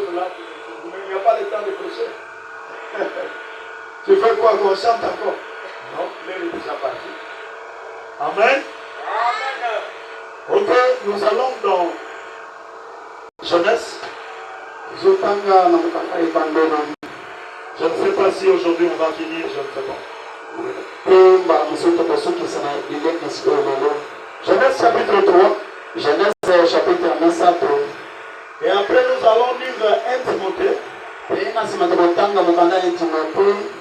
l'autre là, il n'y a pas le temps de prêcher. Tu fais quoi qu'on chante encore? Non, l'heure est déjà partie. Amen. Ok, nous allons dans Genèse. Je ne sais pas si aujourd'hui on va finir, je ne sais pas. Genèse chapitre 3. Genèse chapitre 9. Et après nous allons lire 1 Timothée.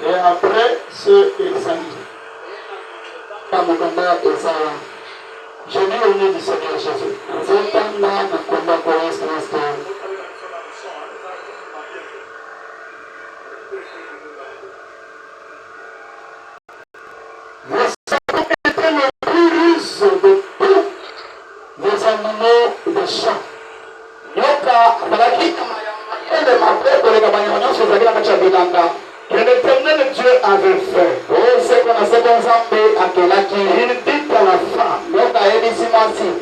Et après ce Esaïe. Je dis au nom du Seigneur Jésus. Nous avons été le plus riche de tous les animaux de champ. Que l'Éternel Dieu avait fait. Il dit à la femme,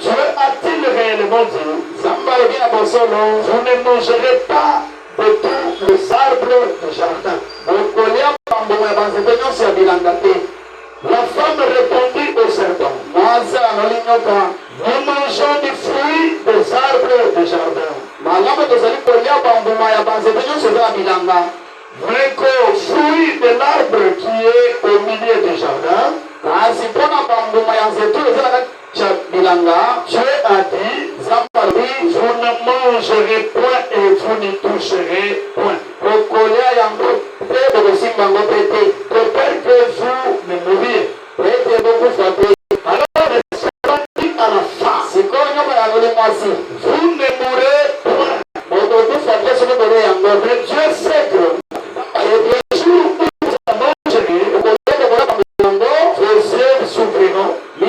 Dieu a-t-il réellement dit, vous ne mangerez pas de tous les arbres du jardin. La femme répondit au serpent, nous mangeons du fruit des arbres du jardin. Mais qu'au fruit de l'arbre qui est au milieu du jardin, Dieu a dit, vous ne mangerez point et vous n'y toucherez point. De peur que vous ne mouriez. Alors le serpent dit à la femme, vous ne mourrez point. Mais Dieu sait que le jour où vous en mangerez, vos yeux s'ouvriront et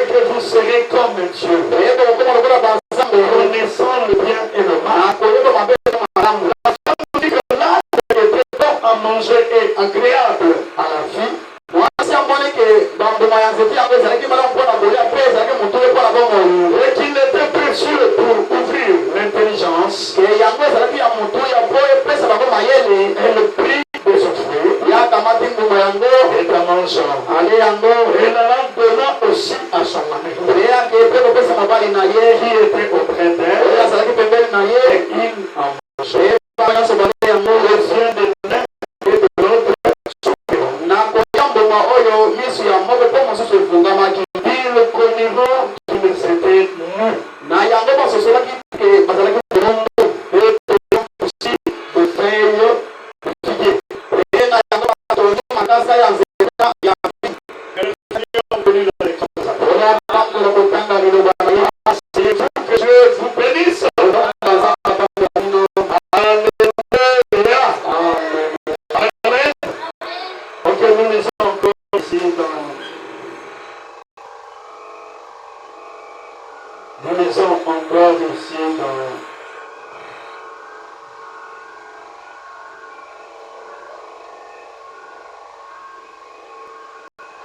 que vous serez comme Dieu, connaissant le bien et le mal. La femme dit que l'arbre était bon à manger et agréable à la vue, et qu'il était précieux pour ouvrir l'intelligence et le prix de ce fruit est à manger. Et la lampe donna aussi à son mari qui était auprès d'elle, et il en mangeait. Les yeux de l'un et de l'autre s'ouvriront. Ils connuront qu'ils étaient nus. Et aussi de feuilles de figuier. Que le Seigneur bénisse la lecture de sa parole. Que Dieu vous bénisse. Alléluia. Amen. Ok, nous lisons encore ici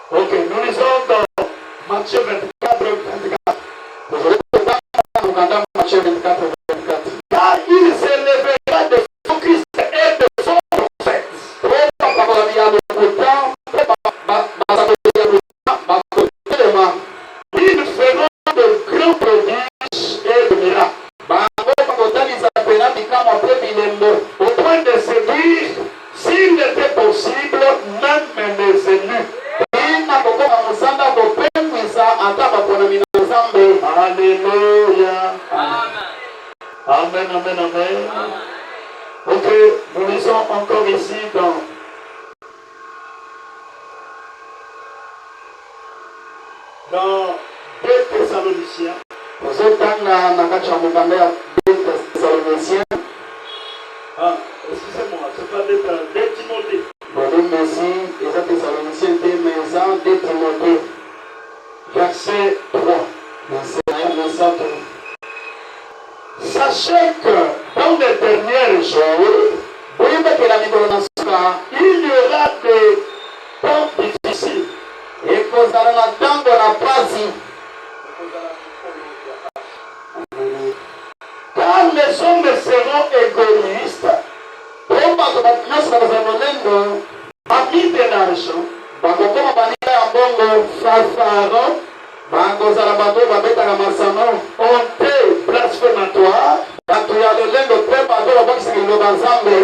Ok, nous lisons dans Matthieu 24, 24. Matthieu 24, 24. Car il s'élèvera de faux Christ et de faux prophètes. Ils feront de grands prodiges et de miracles. Au point de séduire, s'il était possible, même les élus. Alléluia. Amen, amen, amen. Ok, nous lisons encore ici dans 2 Thessaloniciens. Excusez-moi, c'est pas 2 Timothée. Verset 3. Sachez que dans les derniers jours, il y aura des temps difficiles. Car les hommes seront égoïstes, amis de l'argent, honteux, blasphématoires,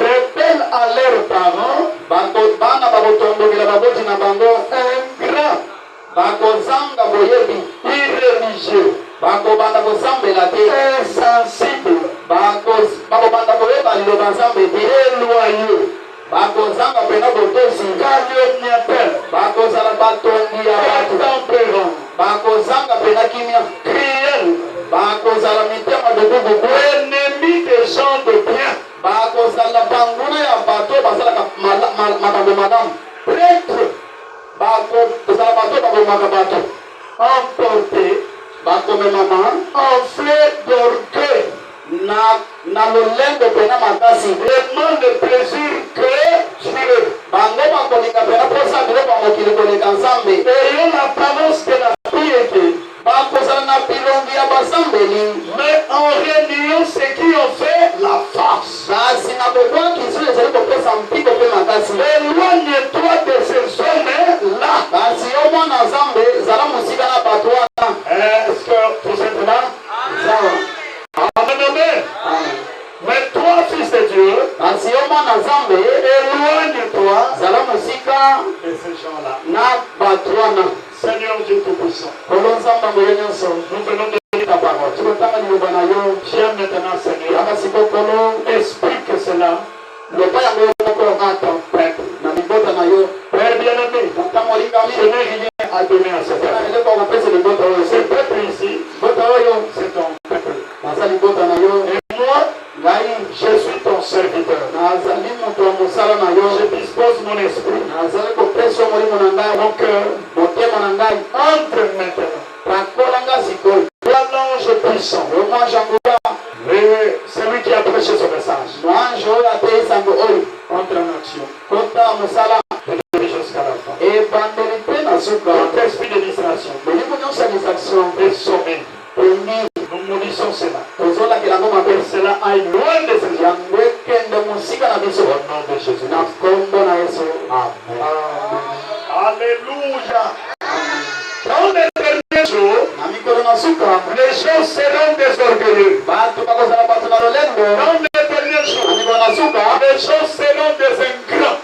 rebelles à leurs parents, irréligieux, insensible, déloyaux, calomniateur, intempérant, cruel, ennemi des gens de bien, prêtre, emporté, enflé d'orgueil, vraiment de plaisir que Dieu, ayant l'apparence de la piété, mais en réunion ce qui ont fait la farce. Éloigne-toi de ces hommes-là. Est-ce que vous êtes là? Amen. Mais toi, fils de Dieu, éloigne-toi de ces gens-là. Seigneur Dieu Tout-Puissant, nous venons de lire ta parole. Viens maintenant, Seigneur, explique cela à ton peuple. Père bien-aimé, je n'ai rien à donner à ce peuple. Ce peuple ici, c'est ton peuple. Et moi, je suis ton serviteur. Je dispose mon esprit, mon cœur. Entre maintenant. L'ange puissant, celui qui a prêché ce message, entre en action. Et jusqu'à la fin. Notre esprit de distraction, des sommets, nous maudissons cela. Cela aille loin de ces gens. Au nom de Jésus. Amen. Alléluia. Dans les derniers jours, les gens seront désorgueilleux. Dans les derniers jours, les gens seront des ingrats.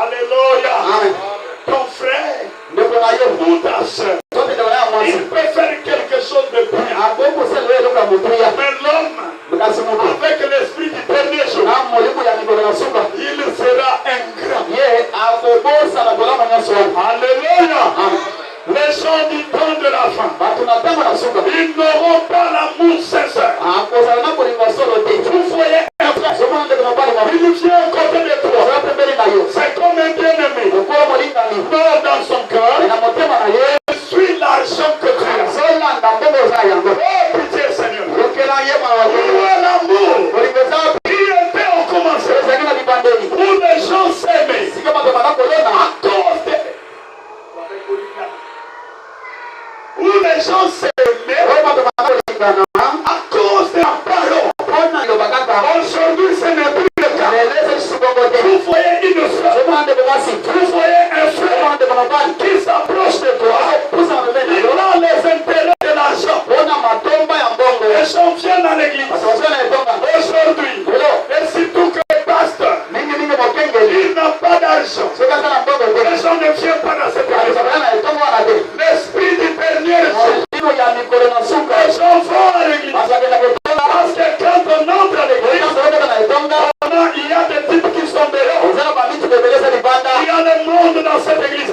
Alléluia. Ton frère ou ta soeur, il peut faire quelque chose de bien. Mais l'homme, avec l'esprit du dernier jour, il sera ingrat. Alléluia. Les gens du temps de la fin, ils n'auront pas l'amour sincère. Vous voyez un frère, il vient à côté de toi. C'est comme un bien-aimé. Mort dans son cœur, je suis l'argent que tu as. Oh pitié Seigneur. Où est l'amour qui était au commencement? Où les gens s'aimaient à cause de... Où les gens s'aimaient à cause de la parole. Aujourd'hui, ce n'est plus le cas. Vous voyez une fleur, vous voyez un frère qui s'approche de toi, il a les intérêts de l'argent. Les gens viennent à l'église aujourd'hui, et surtout que le pasteur, il n'a pas d'argent. Les gens ne viennent pas dans cette église. L'esprit du dernier jour, les gens vont à l'église. Parce que quand on entre à l'église, il y a des types qui sont dehors. Il y a le monde dans cette église.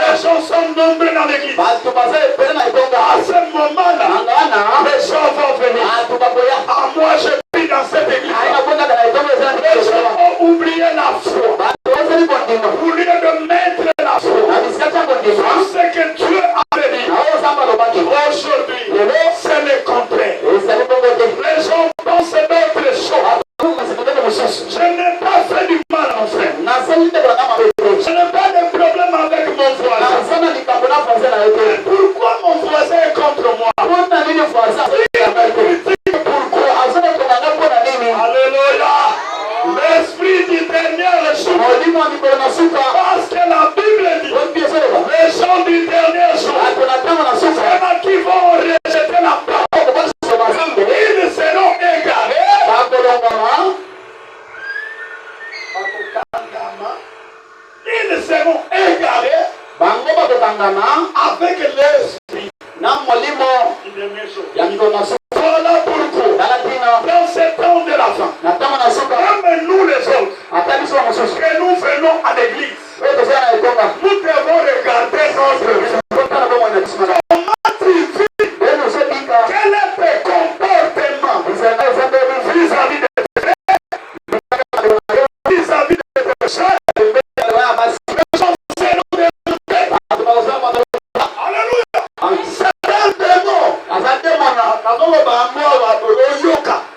Les gens sont nombreux dans l'église. À ce moment-là, les gens vont venir. Moi, je vis dans cette église. Les gens ont oublié la foi. Au lieu de mettre la foi sur ce que Dieu a dit, aujourd'hui, c'est le contraire. Les gens pensent d'autres choses. Je n'ai pas fait du mal, mon frère. Je n'ai pas de problème avec mon voisin. Pourquoi mon voisin est contre moi?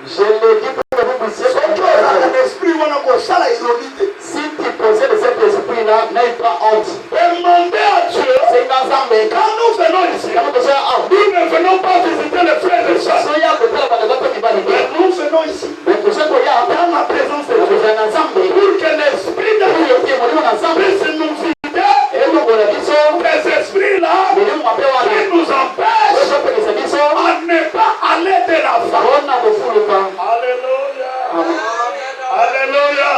Je le dis pour que vous puissiez comprendre. Si tu possèdes cet esprit-là, n'aie pas honte. Demandez à Dieu, C'est ensemble. quand nous venons ici, Quand nous sommes nous ne venons pas visiter les frères et sœurs. Mais nous venons ici, dans la présence de Dieu, pour que l'esprit de Dieu puisse nous vider des esprits-là qui nous empêchent à ne pas aller de l'avant. Alléluia. Alléluia.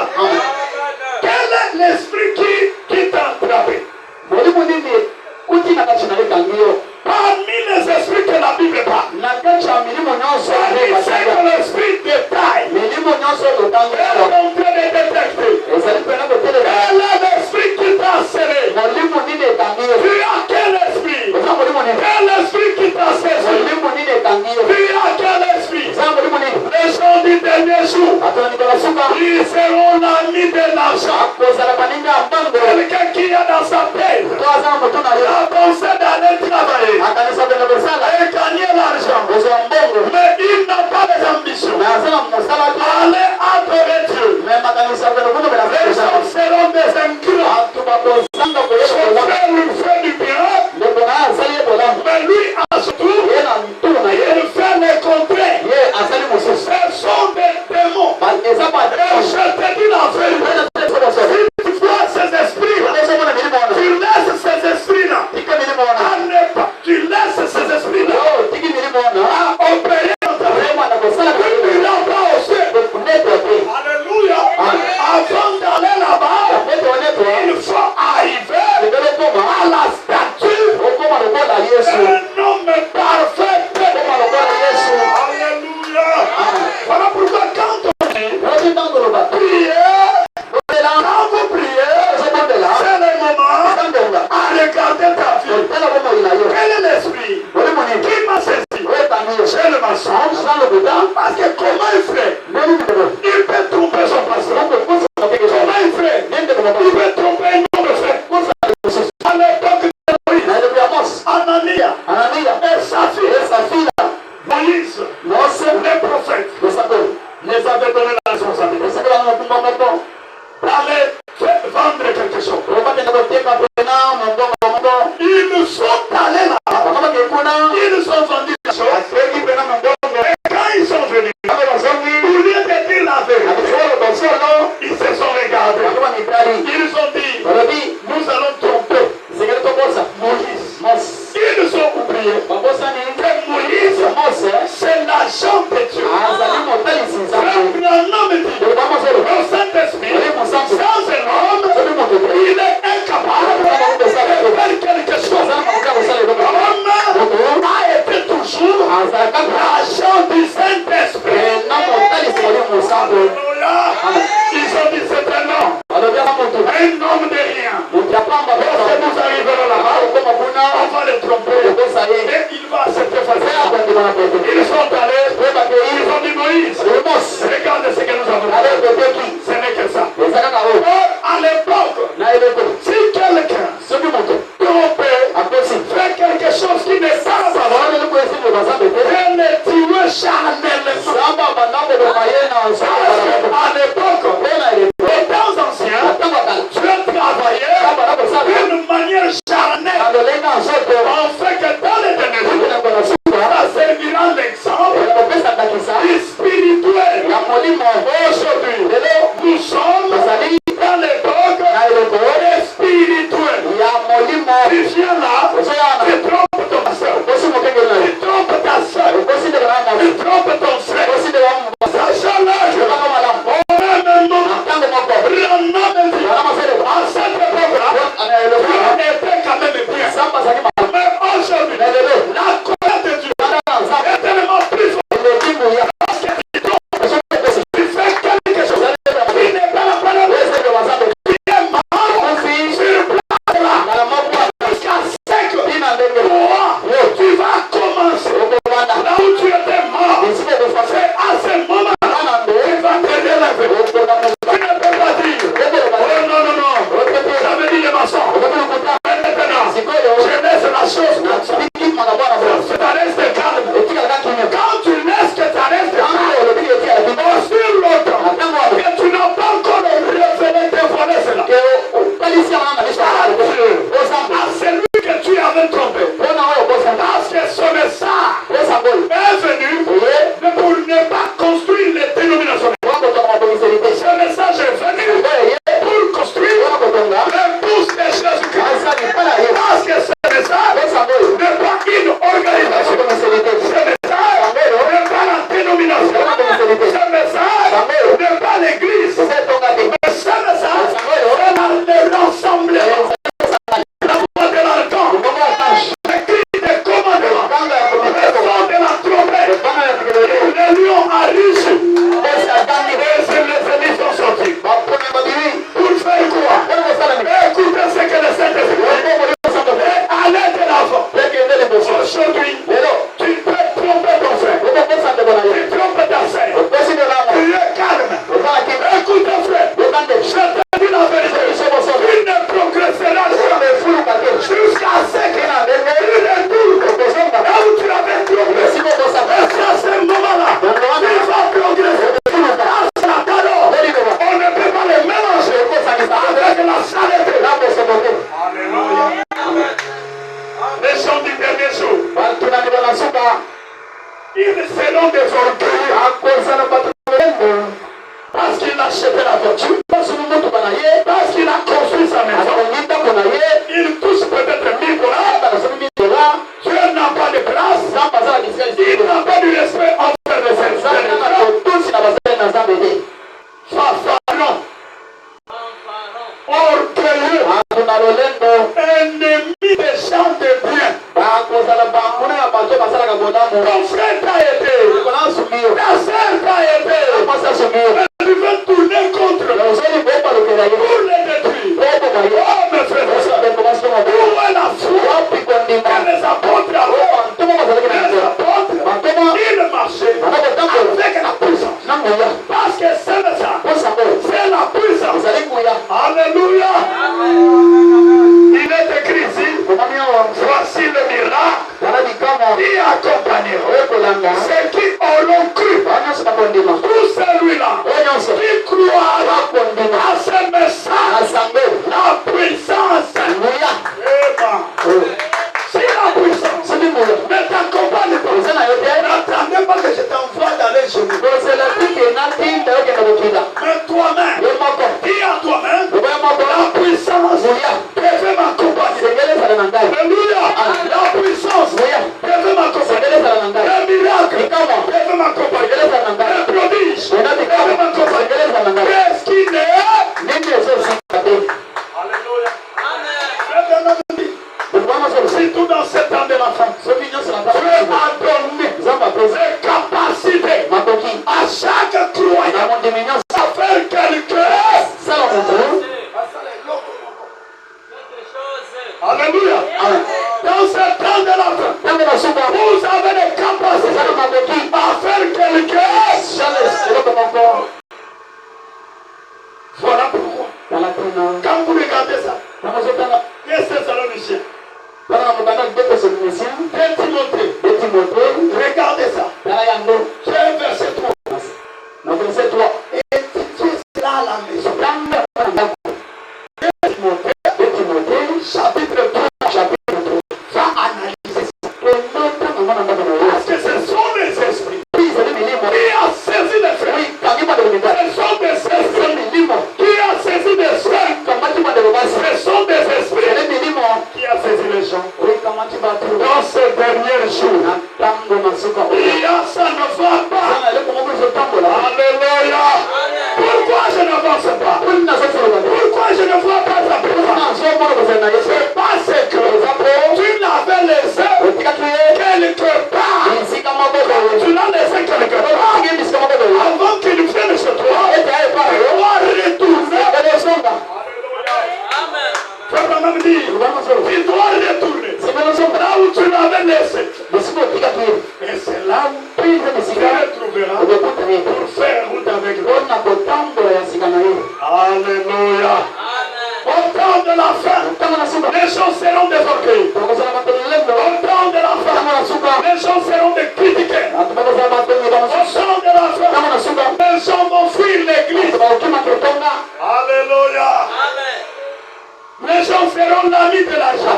Quel est l'esprit qui t'a attrapé? Parmi les esprits que la Bible parle, c'est que l'esprit de taille est en train de détecter. Quel est l'esprit qui t'a scellé? Tu as quel esprit? Quel esprit qui t'a saisi? Tu as quel esprit? Les gens du dernier jour, ils seront l'ami de l'argent. Quelqu'un qui a dans sa tête la pensée d'aller travailler et gagner l'argent, mais il n'a pas les ambitions. Allez adorer Dieu. Les gens seront des ingrats. Son frère lui fait du bien, mais lui à son tour, il fait le contraire. Ce sont des démons. Et je te dis la vérité. Si tu vois ces esprits-là, tu laisses ces esprits-là à ne pas. Tu laisses ces esprits-là à opérer dans ta vie. Tu ne l'as pas aussi. Alléluia. Avant d'aller là-bas, il faut arriver à la statue d'un homme parfait. Alléluia. Voilà pourquoi quand on dit prier, quand vous priez, c'est le moment à regarder ta vie. Quel est l'esprit qui m'a saisi? C'est le mensonge. Parce que comment il fait? Il peut tromper son pasteur. Comment il fait? Il peut tromper un homme de fait. À l'époque de Moïse, Anania et sa fille, Moïse, les prophètes, les avaient donné la responsabilité d'aller vendre quelque chose. Ils sont allés là, ils ont vendu la chose. Et quand ils sont venus, au lieu de dire la vérité, ils se sont regardés. Ils ont dit, nous allons tromper Moïse. Ils ont oublié que Moïse, c'est l'agent de Dieu. Un homme dit, au Saint-Esprit, sans un homme, il est incapable de faire quelque chose. L'homme a été toujours l'agent du Saint-Esprit. Ils ont dit, c'est un homme de rien. Lorsque nous arriverons là-bas, on va le tromper et il va accepter facilement. Ils sont allés, ils ont dit Moïse, regarde ce que nous avons fait. Ce n'est que ça. Or, à l'époque, si quelqu'un trompé, fait quelque chose qui n'est pas savant, elle est tuée charnellement. À l'époque, les temps anciens, Dieu travaillait d'une manière charnelle. On fait que dans les ténèbres, ça servira l'exemple spirituel. Aujourd'hui, nous sommes dans l'époque spirituelle. Tu viens là, tu trompes ton pasteur. seront des orgueilleux. Parce qu'il a acheté la voiture. Parce qu'il a construit sa maison. Il touche peut-être 1000 $. Dieu n'a pas de place. Il n'a pas de respect envers les serviteurs. Fanfaron. Orgueilleux. Ennemi des gens de bien. Ton frère t'a été. Ta soeur t'a été. Tu veux tourner contre eux pour les détruire. Oh mes frères, où est la foi que les apôtres avaient? Les apôtres, ils marchaient avec la puissance. Parce que c'est ça. C'est la puissance. Alléluia. Il est écrit ici, voici le miracle qui accompagnera ceux qui auront cru. Tout celui-là qui croira à ce message, la puissance. Si la puissance ne t'accompagne pas, n'attendez pas que je t'envoie dans les genoux. Mais toi-même, dis à toi-même, la puissance devait m'accompagner. Alléluia. La puissance devait m'accompagner. Le miracle devait m'accompagner. Le prodige devait m'accompagner. Qu'est-ce qui n'est? Alléluia. Amen. Si tout dans ce temps de la fin, Dieu a donné des capacités à chaque croyant à faire quelque Alléluia. Dans ce temps de la fin, vous avez des capacités à faire quelque Voilà pourquoi. Quand vous regardez ça, qu'est-ce que c'est le Michel? Regardez ça. J'ai verset 3. Et tu là à la maison. Chapitre 3. Va analyser ça. Parce que ce sont les esprits qui ont saisi les frères. Ce sont des esprits qui ont saisi des frères. Ce sont des esprits qui ont saisi les gens. Dans ces derniers jours, ça ne va pas. Alléluia. Pourquoi je n'avance pas? Pourquoi je ne vois pas ta puissance? C'est parce que tu l'avais laissé quelque part. Tu l'as laissé quelque part. Avant qu'il vienne chez toi, tu dois retourner. Amen. Abraham dit, il doit retourner là où tu l'avais laissé. Et c'est là où tu le trouveras pour faire route avec lui. Alléluia. Au temps de la fin, les gens seront des orgueils. Au temps de la fin, les gens seront des critiqués. Au temps de la fin, les gens vont fuir l'église. Alléluia. Les gens seront l'ami de l'argent.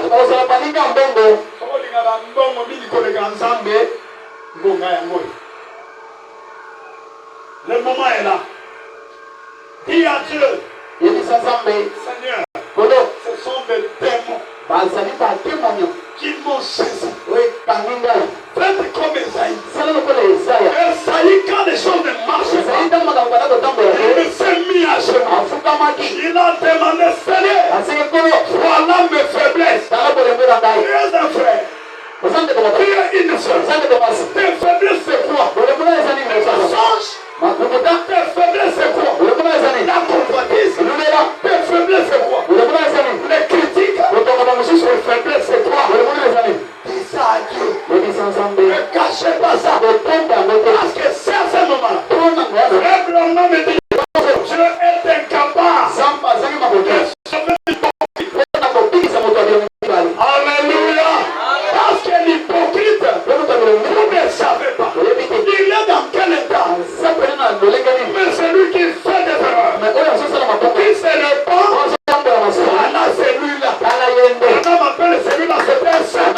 Le moment est là. Dis à Dieu, Seigneur, ce sont des démons qui m'ont saisi. Faites comme Esaïe. Esaïe, quand les choses ne marchent pas, il s'est mis à genoux. Il a demandé, Seigneur, voilà mes faiblesses. Tu es un frère. Tu es une soeur. Tes faiblesses, c'est quoi? Change. Tes faiblesses, c'est quoi? La convoitise. Tes faiblesses, c'est quoi? Les critiques. Tes faiblesses, c'est quoi? Dis ça à Dieu. Ne cachez pas ça. Parce que c'est à ce moment-là. Abraham me dit, Dieu est incapable de sauver l'hypocrite. Alléluia. Parce que l'hypocrite, vous ne savez pas. Il est dans quel état? Mais celui qui fait des erreurs, qui se répand, voilà celui-là. On m'appelle celui-là, c'est un saint.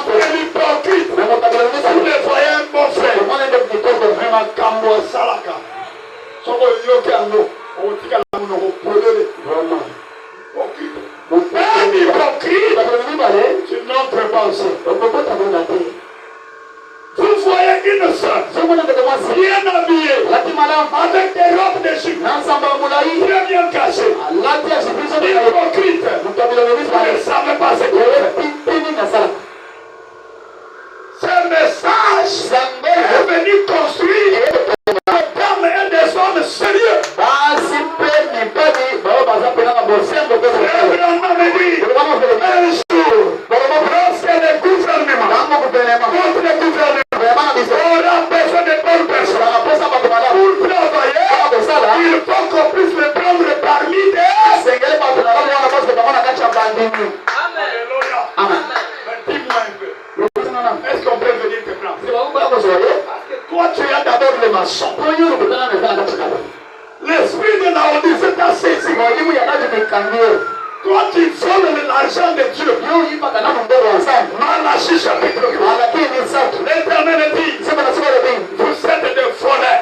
Et l'hypocrite, vous le voyez, mon frère. Vraiment. Un hypocrite, Tu n'entres pas aussi. vous voyez une sœur bien habillée avec des robes de jupe très bien cachées. Hypocrite, vous ne savez pas ce qu'il fait. Ce message est venu construire des femmes et des hommes sérieux. Abraham avait dit un jour, lorsque le gouvernement contre le gouvernement aura besoin de bonnes personnes pour travailler, il faut qu'on puisse le prendre parmi eux. Alléluia. Mais dis-moi un peu, est-ce qu'on peut venir te prendre? Parce que toi tu as d'abord le maçon. L'esprit de la Odyssée t'a saisi. Toi tu voles l'argent de Dieu. Malachie chapitre 3. L'Éternel dit, vous êtes des voleurs.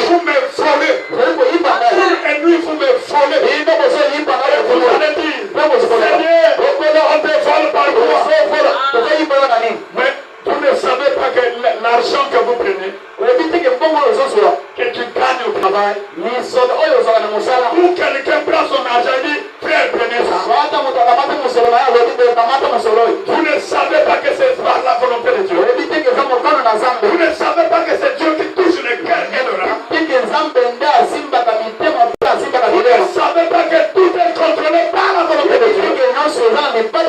Vous me volez. Et lui vous me volez. Et vous allez dire, Seigneur, on te vole par quoi? Mais vous ne savez pas que l'argent que vous prenez, que tu gagnes au travail, ou quelqu'un prend son argent et dit, frère, prenez ça. Vous ne savez pas que c'est par la volonté de Dieu. Vous ne savez pas que c'est Dieu qui touche le cœur et le rein. Vous ne savez pas que tout est contrôlé par la volonté de Dieu. Même quand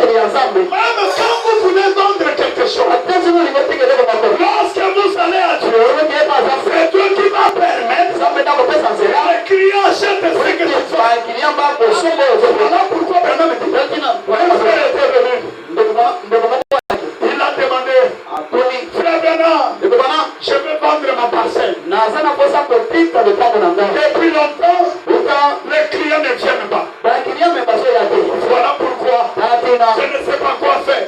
vous voulez vendre quelque chose, lorsque vous allez à Dieu, c'est Dieu qui va permettre le client achète ce que tu fais. Voilà pourquoi Bernard me dit, un frère était venu. Il a demandé, frère Bernard, je veux vendre ma parcelle. Depuis longtemps, les clients ne viennent pas. Voilà pourquoi je ne sais pas quoi faire.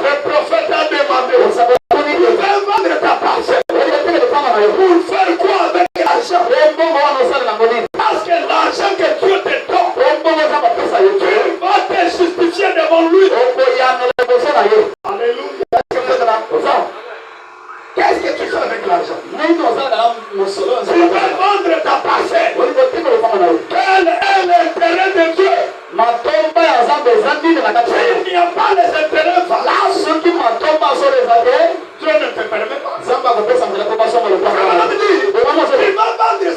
Le prophète a demandé, tu veux vendre ta parcelle. Pour faire quoi avec l'argent? Parce que l'argent que Dieu te donne, tu vas te justifier devant lui. Alléluia. Qu'est-ce que tu fais avec l'argent? Tu veux vendre ta parcelle. Quel est l'intérêt de Dieu? Il n'y a pas les intérêts valables. Dieu ne te permet pas. Tu vas vendre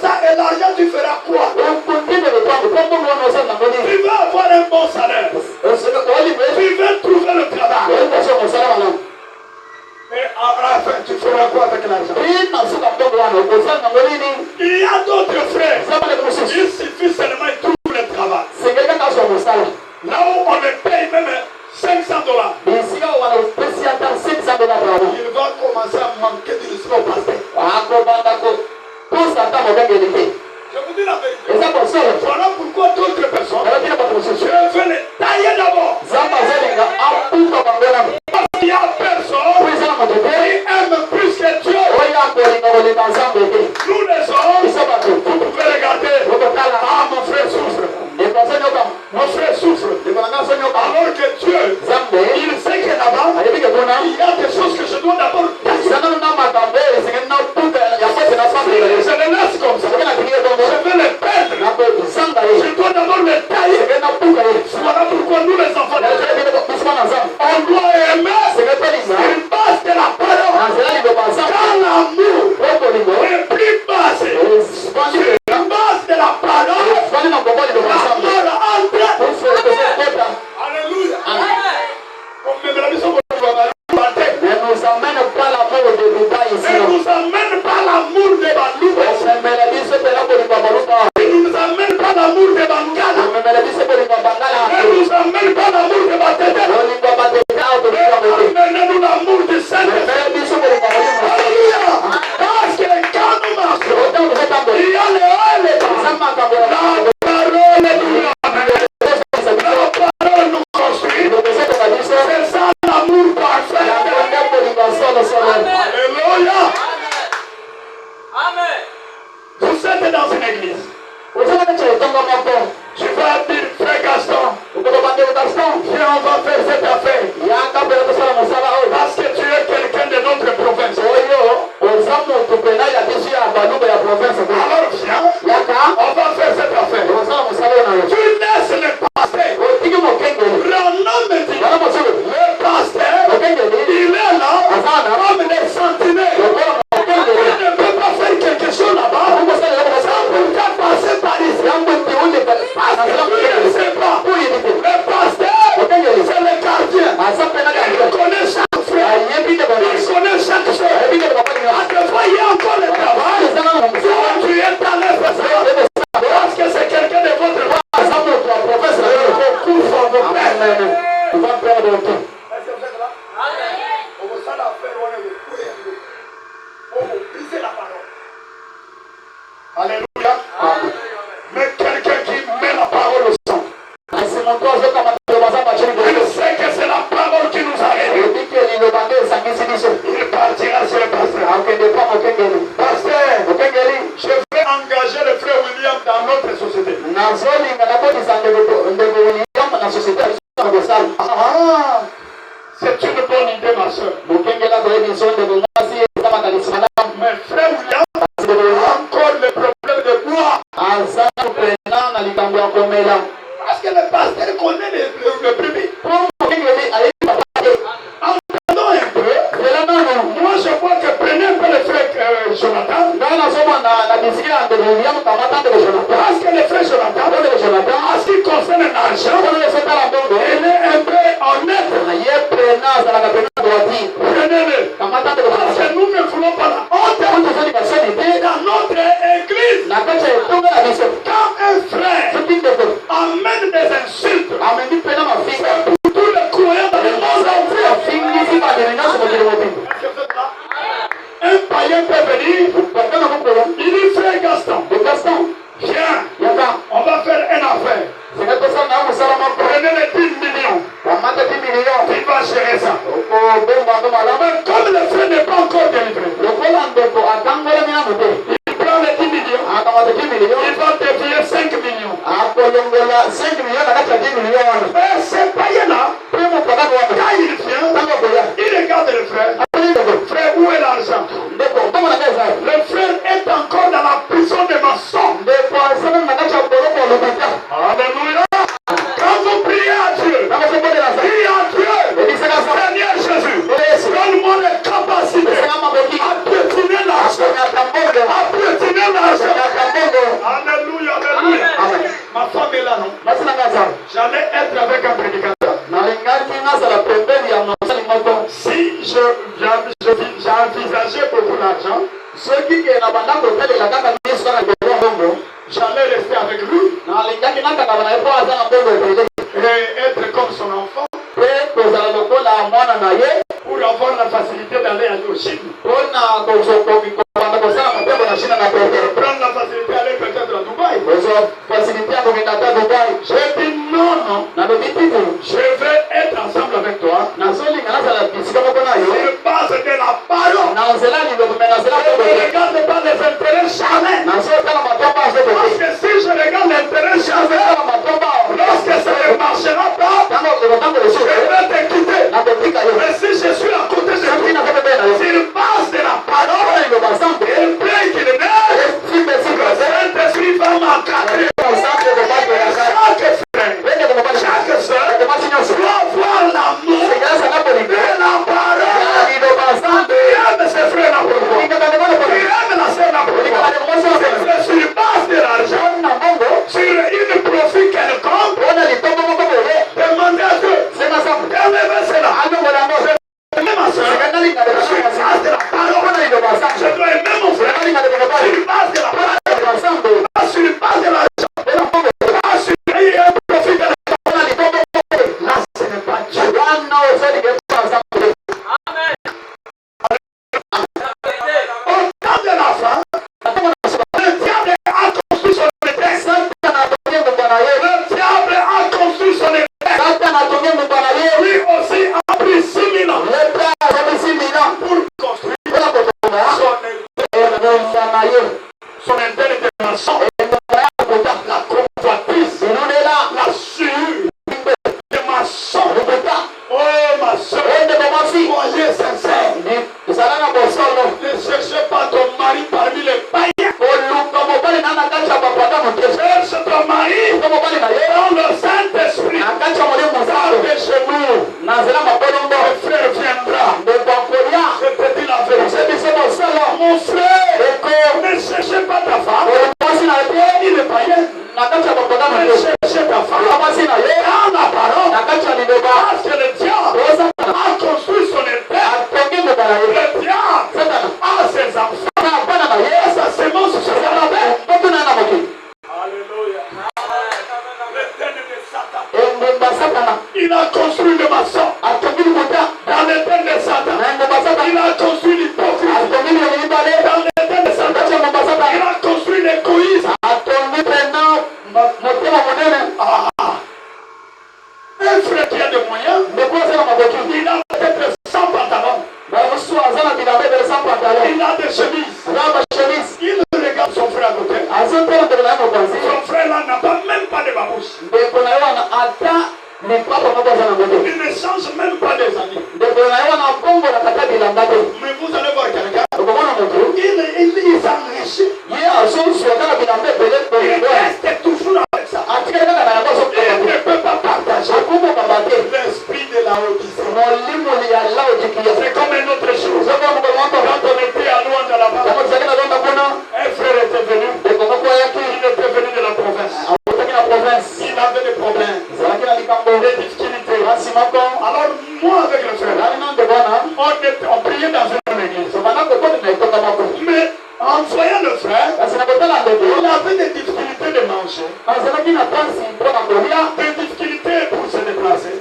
ça et l'argent tu feras quoi? Tu vas avoir un bon salaire. Tu veux trouver le travail. Et à la fin tu feras quoi avec l'argent? Il y a d'autres frères. Il suffit seulement de trouver le travail. Là où on les paye même $500. Il va commencer à manquer du respect au pasteur. Je vous dis la vérité. Voilà pourquoi d'autres personnes, je vais les tailler d'abord. Parce qu'il n'y a personne qui aime plus que Dieu. Nous les hommes, vous pouvez regarder. Ah, mon frère souffre. Mon frère souffre. Alors que Dieu, il sait que là-bas, il y a des choses que je dois d'abord tailler. Je les laisse comme ça. Je vais les perdre. Je dois d'abord les tailler. Voilà pourquoi nous les enfants, on doit aimer une base de la parole. Quand l'amour est plus basé sur une base de la parole, la mort entre. Alléluia. Ne nous amène pas l'amour de Balouba. Ne nous amène pas l'amour de Bangala. Ne nous amène pas l'amour de Batete. Amenez-nous l'amour du Saint-Esprit. Alléluia. Parce que quand nous marchons, il y a le haut et le bas. La parole nous amène. La parole nous construit. C'est ça l'amour parfait. Alléluia. Amen. Tu vas dire, frère Gaston, viens, on va faire cette affaire. Parce que tu es quelqu'un de notre province. Alors viens, on va faire cette affaire. Tu laisses le pasteur. Renan me dit, le pasteur, il est là comme des sentinelles. Il ne peut pas faire quelque chose là-bas sans pourtant passer par ici. Parce que tu ne sais pas. Le pasteur, c'est le gardien. Il connaît chaque frère. Il connaît chaque chose. À des fois, il y a encore le travail. Toi, tu es allé faire ça. Parce que c'est quelqu'un de votre part. On va perdre le temps. Alléluia. Mais quelqu'un qui met la parole au centre. Il sait que c'est la parole qui nous arrête. Il partira sur le pasteur. Pasteur, je vais engager le frère William dans notre société. C'est une bonne idée, ma soeur. Mais frère William, encore le problème de bois. Parce que le pasteur connaît le brebis. Entendons un peu. Moi, je vois que prenez un peu le frère Jonathan. Parce que le frère Jonathan, en ce qui concerne l'argent, il est un peu honnête. Prenez-le. Parce que nous ne voulons pas la honte dans notre église. Quand un frère amène des insultes, c'est pour tous les croyants dans le monde entier. Un païen peut venir, il dit frère Gaston, viens, on va faire une affaire. Prenez les 10 millions. Il va gérer ça. Mais comme le frère n'est pas encore délivré, il prend les 10 millions. Il va dévier 5 millions. Et ce païen-là, quand il vient, il regarde le frère. Frère, où est l'argent? Le frère est encore dans la prison de maçon. Alléluia. Quand vous priez à Dieu, priez à Dieu. Seigneur Jésus, donne-moi les capacités à piétiner l'argent. Alléluia, alléluia. Ma femme est là, non? J'allais être avec un prédicateur. Si j'envisageais beaucoup d'argent, j'allais rester avec lui et être comme son enfant pour avoir la facilité d'aller au Chine. Prendre la facilité d'aller peut-être à Dubaï. J'ai dit non, non. Je vais être ensemble avec toi. Sur base de la parole. Ne regarde pas les intérêts charnels. Parce que si je regarde l'intérêt charnel, lorsque ça ne marchera pas, je vais te quitter. Mais si je suis à côté de toi, sur base de la parole, il plaît qu'il neige, le Saint-Esprit va m'encadrer. Chaque soeur doit voir l'amour de la parole. Dieu aime ses frères. mon frère, ne cherchez pas ta femme. Il est païen. Ne cherchez ta femme. Dans la parole. Parce que le diable a construit son héritage. Le diable a ses enfants. Et sa sémence sur sa label. Alléluia. Il a construit le maçon. Dans l'éternel de Satan. Il a construit l'hypocrisie. Dans l'éternel de Satan. Il a construit l'égoïsme. Un frère qui a des moyens, il a peut-être 100 pantalons. Il a des chemises. Il regarde son frère à côté. Son frère là n'a pas même pas de babouche. Il ne change même pas des habits. Mais vous allez voir quelqu'un. Il s'enrichit. Il reste toujours avec ça. Il ne peut pas partager l'esprit de la Odyssée. C'est comme une autre chose. Quand on était à Louange à la base, un frère était venu. Il était venu de la province. Il avait des problèmes, des difficultés. Alors moi avec le frère, on priait dans une église. Mais en voyant le frère, il avait des difficultés de manger, des difficultés pour se déplacer.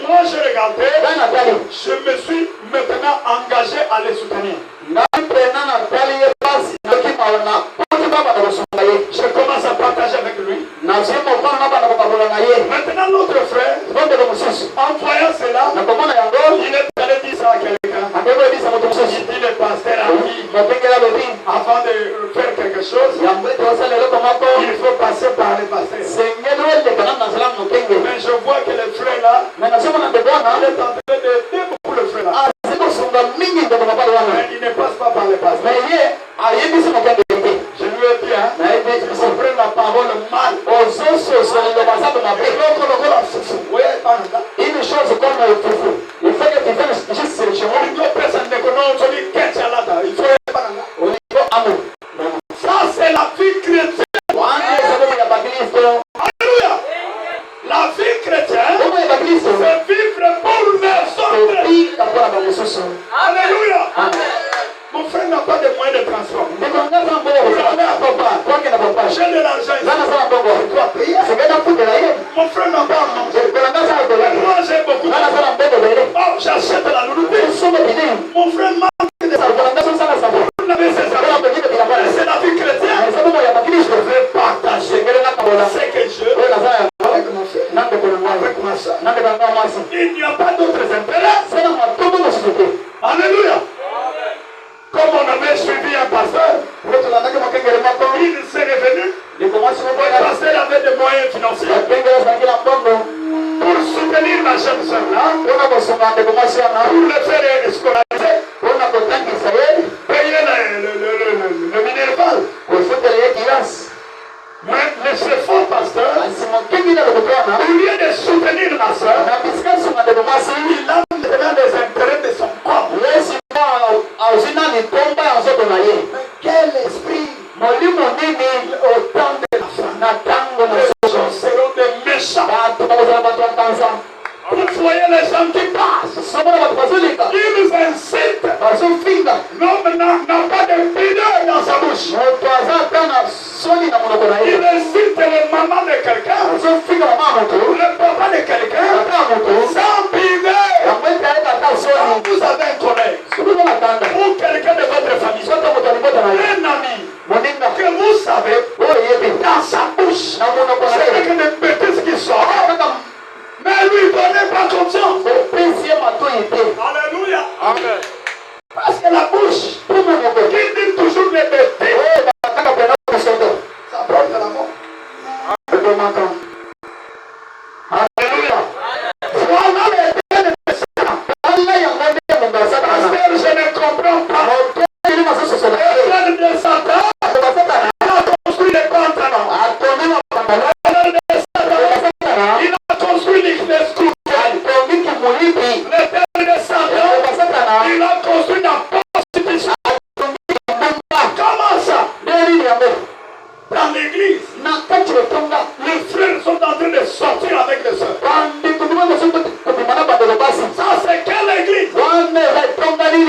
Moi je regardais, je me suis maintenant engagé à les soutenir. Je commence à partager avec lui. Maintenant l'autre frère, en voyant cela, il est allé dire ça à quelqu'un. Il dit le pasteur a dit, avant de faire quelque chose, il faut passer par le pasteur. Mais je vois que le frère là, il est en train d'aider beaucoup le frère là. Mais il ne passe pas par le pasteur. Je lui ai dit, il faut prendre la parole mal. Une chose comme il faut que tu fasses juste ce chemin. Il faut ça c'est la vie chrétienne. Alléluia. La vie chrétienne, c'est vivre pour les autres. Alléluia. Mon frère n'a pas de moyens de transport. J'ai de l'argent ici. Je dois payer. Mon frère n'a pas à manger. Moi j'ai beaucoup d'argent. Oh, j'achète la nourriture. Mon frère manque de ça. Vous n'avez ses argent. C'est la vie chrétienne. Je vais partager ce que je avec mon frère, avec ma soeur. Il n'y a pas d'autres intérêts. Alléluia. Comme on avait suivi un pasteur, il s'est revenu. Le pasteur avait des moyens financiers pour soutenir ma jeune soeur là, pour le faire scolariser, payer le minerval. Mais le faux pasteur, au lieu de soutenir ma soeur, il a maintenant les intérêts de son corps. Quel esprit! Autant de les gens seront des méchants. Vous voyez les gens qui passent. Ils incitent. L'homme n'a pas de pudeur dans sa bouche. Il incite le maman de quelqu'un. Le papa de quelqu'un. Sans pudeur. Quand vous avez un collègue ou quelqu'un de votre famille, un ami que vous savez dans sa bouche, c'est que des bêtises qui sortent. Mais lui donnez pas confiance. Alléluia. Amen. Parce que la bouche qui dit toujours les bêtises, ça porte la mort. Alléluia. Voilà les bêtises de Satan. Pasteur, je ne comprends pas. Le plan de Satan, il a construit les pantalons. Le plan de Satan, il a construit les scooters. Le plan de Satan, il a construit la prostitution.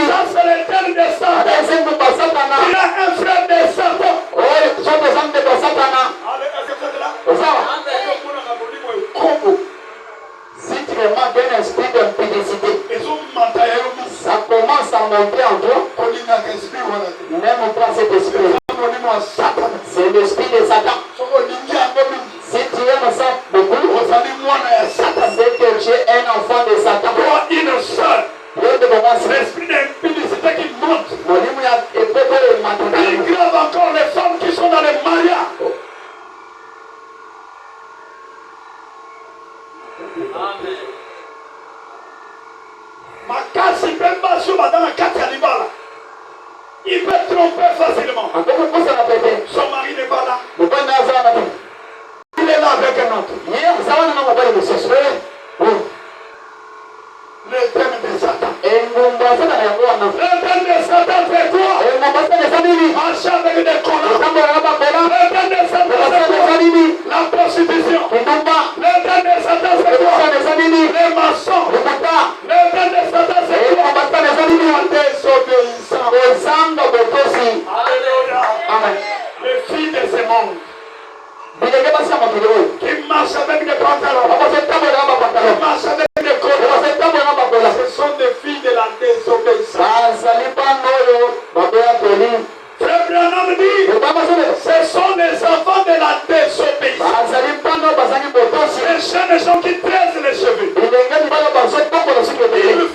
Ça, c'est le terme de Satan. Il a un frère de Satan. Allez, est-ce que vous êtes là? Si tu remarques un esprit d'impudicité, ça commence à monter en toi. Même pas cet esprit. C'est l'esprit de Satan. Si tu aimes ça beaucoup, c'est que tu es un enfant de Satan. Une seule. L'esprit d'impudicité qui monte. Il grave encore les femmes qui sont dans les mariages. Amen. Makasi Bemba Souba dans la carte Alibala. Il peut tromper facilement. Son mari n'est pas là. Il est là avec un autre. Le thème de Satan. Le thème de Satan c'est quoi? Marcher avec des collants. Le thème de Satan c'est quoi? La prostitution. Le thème de Satan c'est quoi? Les maçons. Le thème de Satan c'est quoi? Alléluia. Les filles de ce monde qui marchent avec des pantalons, qui marchent avec des collants, ce sont des filles de la désobéissance. Frère Branham dit, ce sont des enfants de la désobéissance. Les jeunes gens qui tressent les cheveux, ils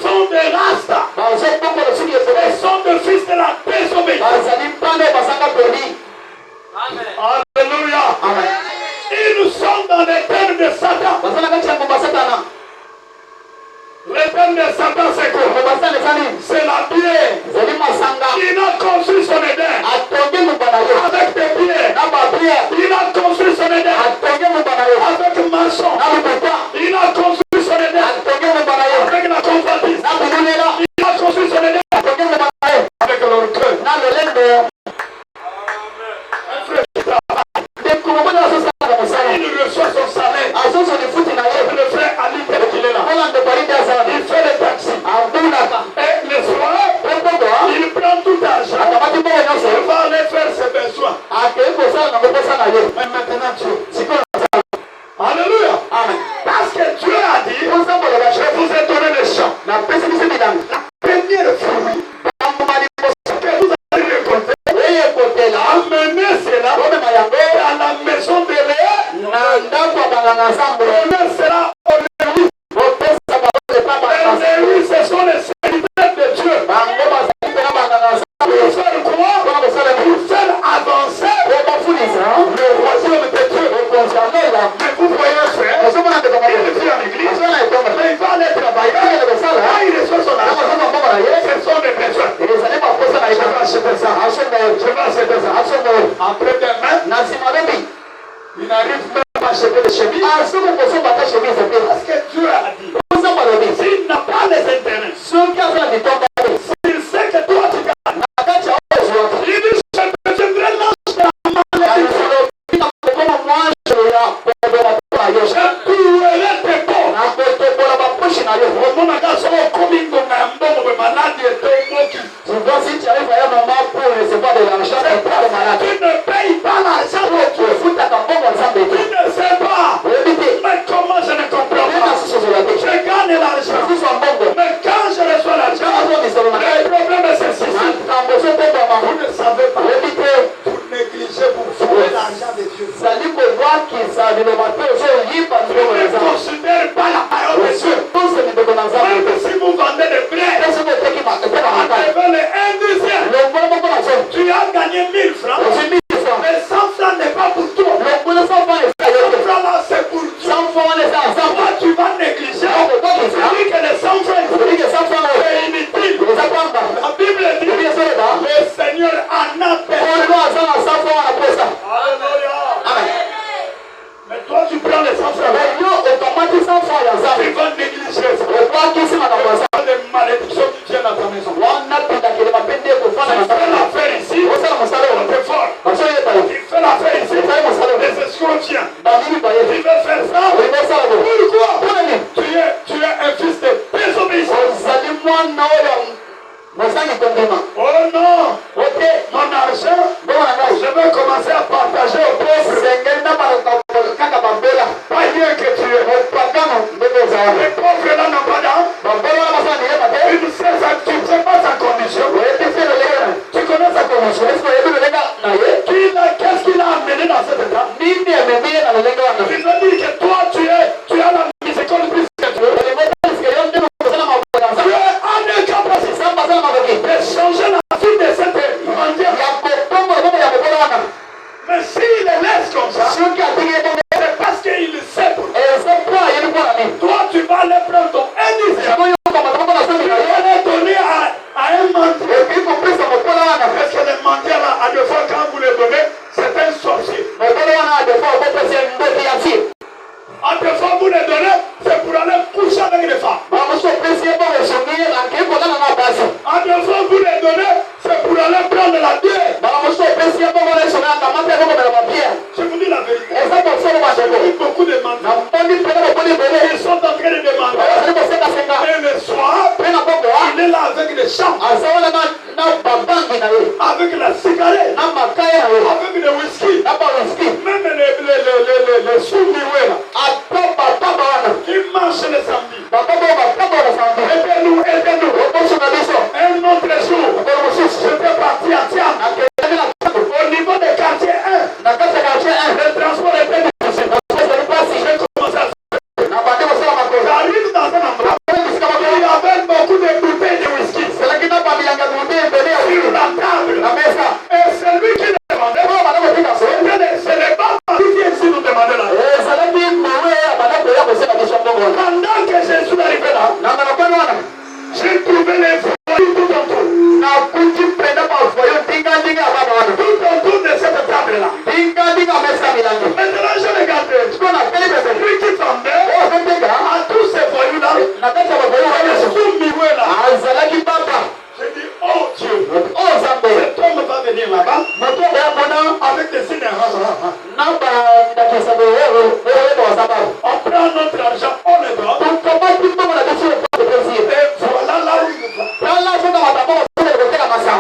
font des rastas. Ce sont des fils de la désobéissance. Alléluia. Et nous sommes dans les termes de Satan. Le thème de Satan c'est quoi? C'est la pierre. Il a construit son Éden avec des pierres. Il a construit son Éden avec maçon. Il a construit son Éden avec la convoitise. Il a construit son Éden avec l'orgueil. Il reçoit son salaire. Le frère Ali qu'il est là. Il fait le taxi. Et le soir, il prend tout l'argent. Il va aller faire ses besoins. Mais maintenant Dieu. Alléluia. Parce que Dieu a dit, je vous ai donné le champ. La première fruit que vous allez récolter, amenez cela à la maison de Léa. Amenez cela au Lévi. Les Lévi, ce sont les serviteurs de Dieu. Pour faire quoi? Pour faire avancer le royaume de Dieu. Mais vous voyez, frère, il vit en église, mais il va aller travailler. Quand il reçoit son argent, ce sont des besoins. Je vais acheter ça. Après demain, il n'arrive même pas à acheter les chemises. Parce que Dieu a dit, s'il n'a pas les intérêts, s'il sait que toi tu gagnes, il dit, je deviendrai l'ange de la malédiction. Je tuerai tes porcs. Tu ne payes pas l'argent de Dieu. Tu ne sais pas. Mais comment je ne comprends pas? Je gagne l'argent. Mais quand je reçois l'argent, le problème est ceci. Vous ne savez pas. Vous négligez, vous voulez l'argent de Dieu. Vous ne considérez pas la parole de Dieu. Même si vous vendez des blés, vous devez les 1/2. Tu as gagné 1000 francs. Mais 100 francs n'est pas pour toi. 100 francs là c'est pour Dieu. Toi tu vas négliger. Tu dis que les 100 francs c'est inutile. La Bible dit le Seigneur en a besoin. Alléluia. Mais toi tu prends les 100 francs. Tu vas négliger. Des malédictions qui viennent à ta maison. Tu fais l'affaire ici. On te fort. Tu fais l'affaire ici. Les escrocs viennent. Tu veux faire ça. Pourquoi? Tu es un fils de désobéissance. Oh non, mon argent, je vais commencer à partager aux pauvres. Pas rien que tu es. Les pauvres là n'ont pas d'âme. Ils ne sais pas sa condition. Tu connais sa condition. Qu'est-ce qu'il a amené dans cet état? Ils ont dit que toi tu as la miséricorde plus que Dieu. Tu as une capacité de changer la vie de cette mondiale. Mais s'il les laisse comme ça, c'est parce qu'il sait. Toi tu vas aller prendre ton indiciaire. Tu vas les donner à un mendiant. Parce que les mendiants là, à deux fois quand vous les donnez, c'est un sorcier. À deux fois vous les donnez, c'est pour aller coucher avec les femmes. À deux fois vous les donnez, c'est pour aller prendre la bière. Je vous dis la vérité. J'ai vu beaucoup de mendiants. Ils sont en train de demander. Et le soir, il est là avec des chants, avec la cigarette, avec le whisky, même les sous-nioués là. Qui marchent le samedi. Aidez-nous. Un autre jour, j'étais parti à Tiam. Au niveau des quartiers 1, le transport était difficile. J'ai commencé à j'arrive dans un endroit. Il y avait beaucoup de bouteilles de whisky sur la table. Et c'est lui qui demandait. C'est les babas qui viennent ici nous demander là. Pendant que je suis arrivé là, j'ai trouvé les foyers tout autour. Tout autour de cette table là. Maintenant je regarde. Lui qui tombait à tous ces voyous là. J'ai dit, oh Dieu, cet homme va venir là-bas avec des signes. On prend notre argent, on le donne. Et voilà là où il va.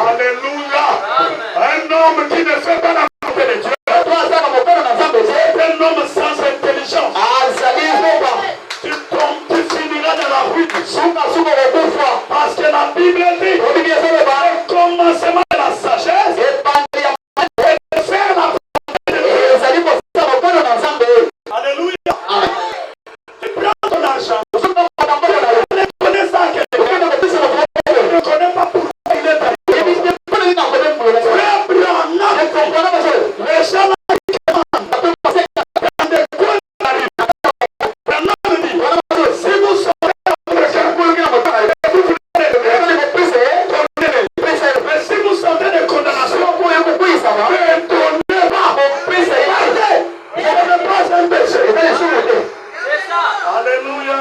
Alléluia. Un homme qui ne fait pas la volonté de Dieu. Un homme sans intelligence. Tu finiras dans la ruine. Parce que la Bible dit le commencement de la sagesse et de faire la volonté de Dieu. Alléluia. Tu prends ton argent. Tu ne connais ça à quelqu'un. Tu ne connais pas pourquoi il est arrivé. Les gens là qui commandent dans des coins de la rue. Maintenant me dit, si vous sortez mais si vous sentez des condamnations, ne donnez pas. Ce n'est pas un péché. Alléluia.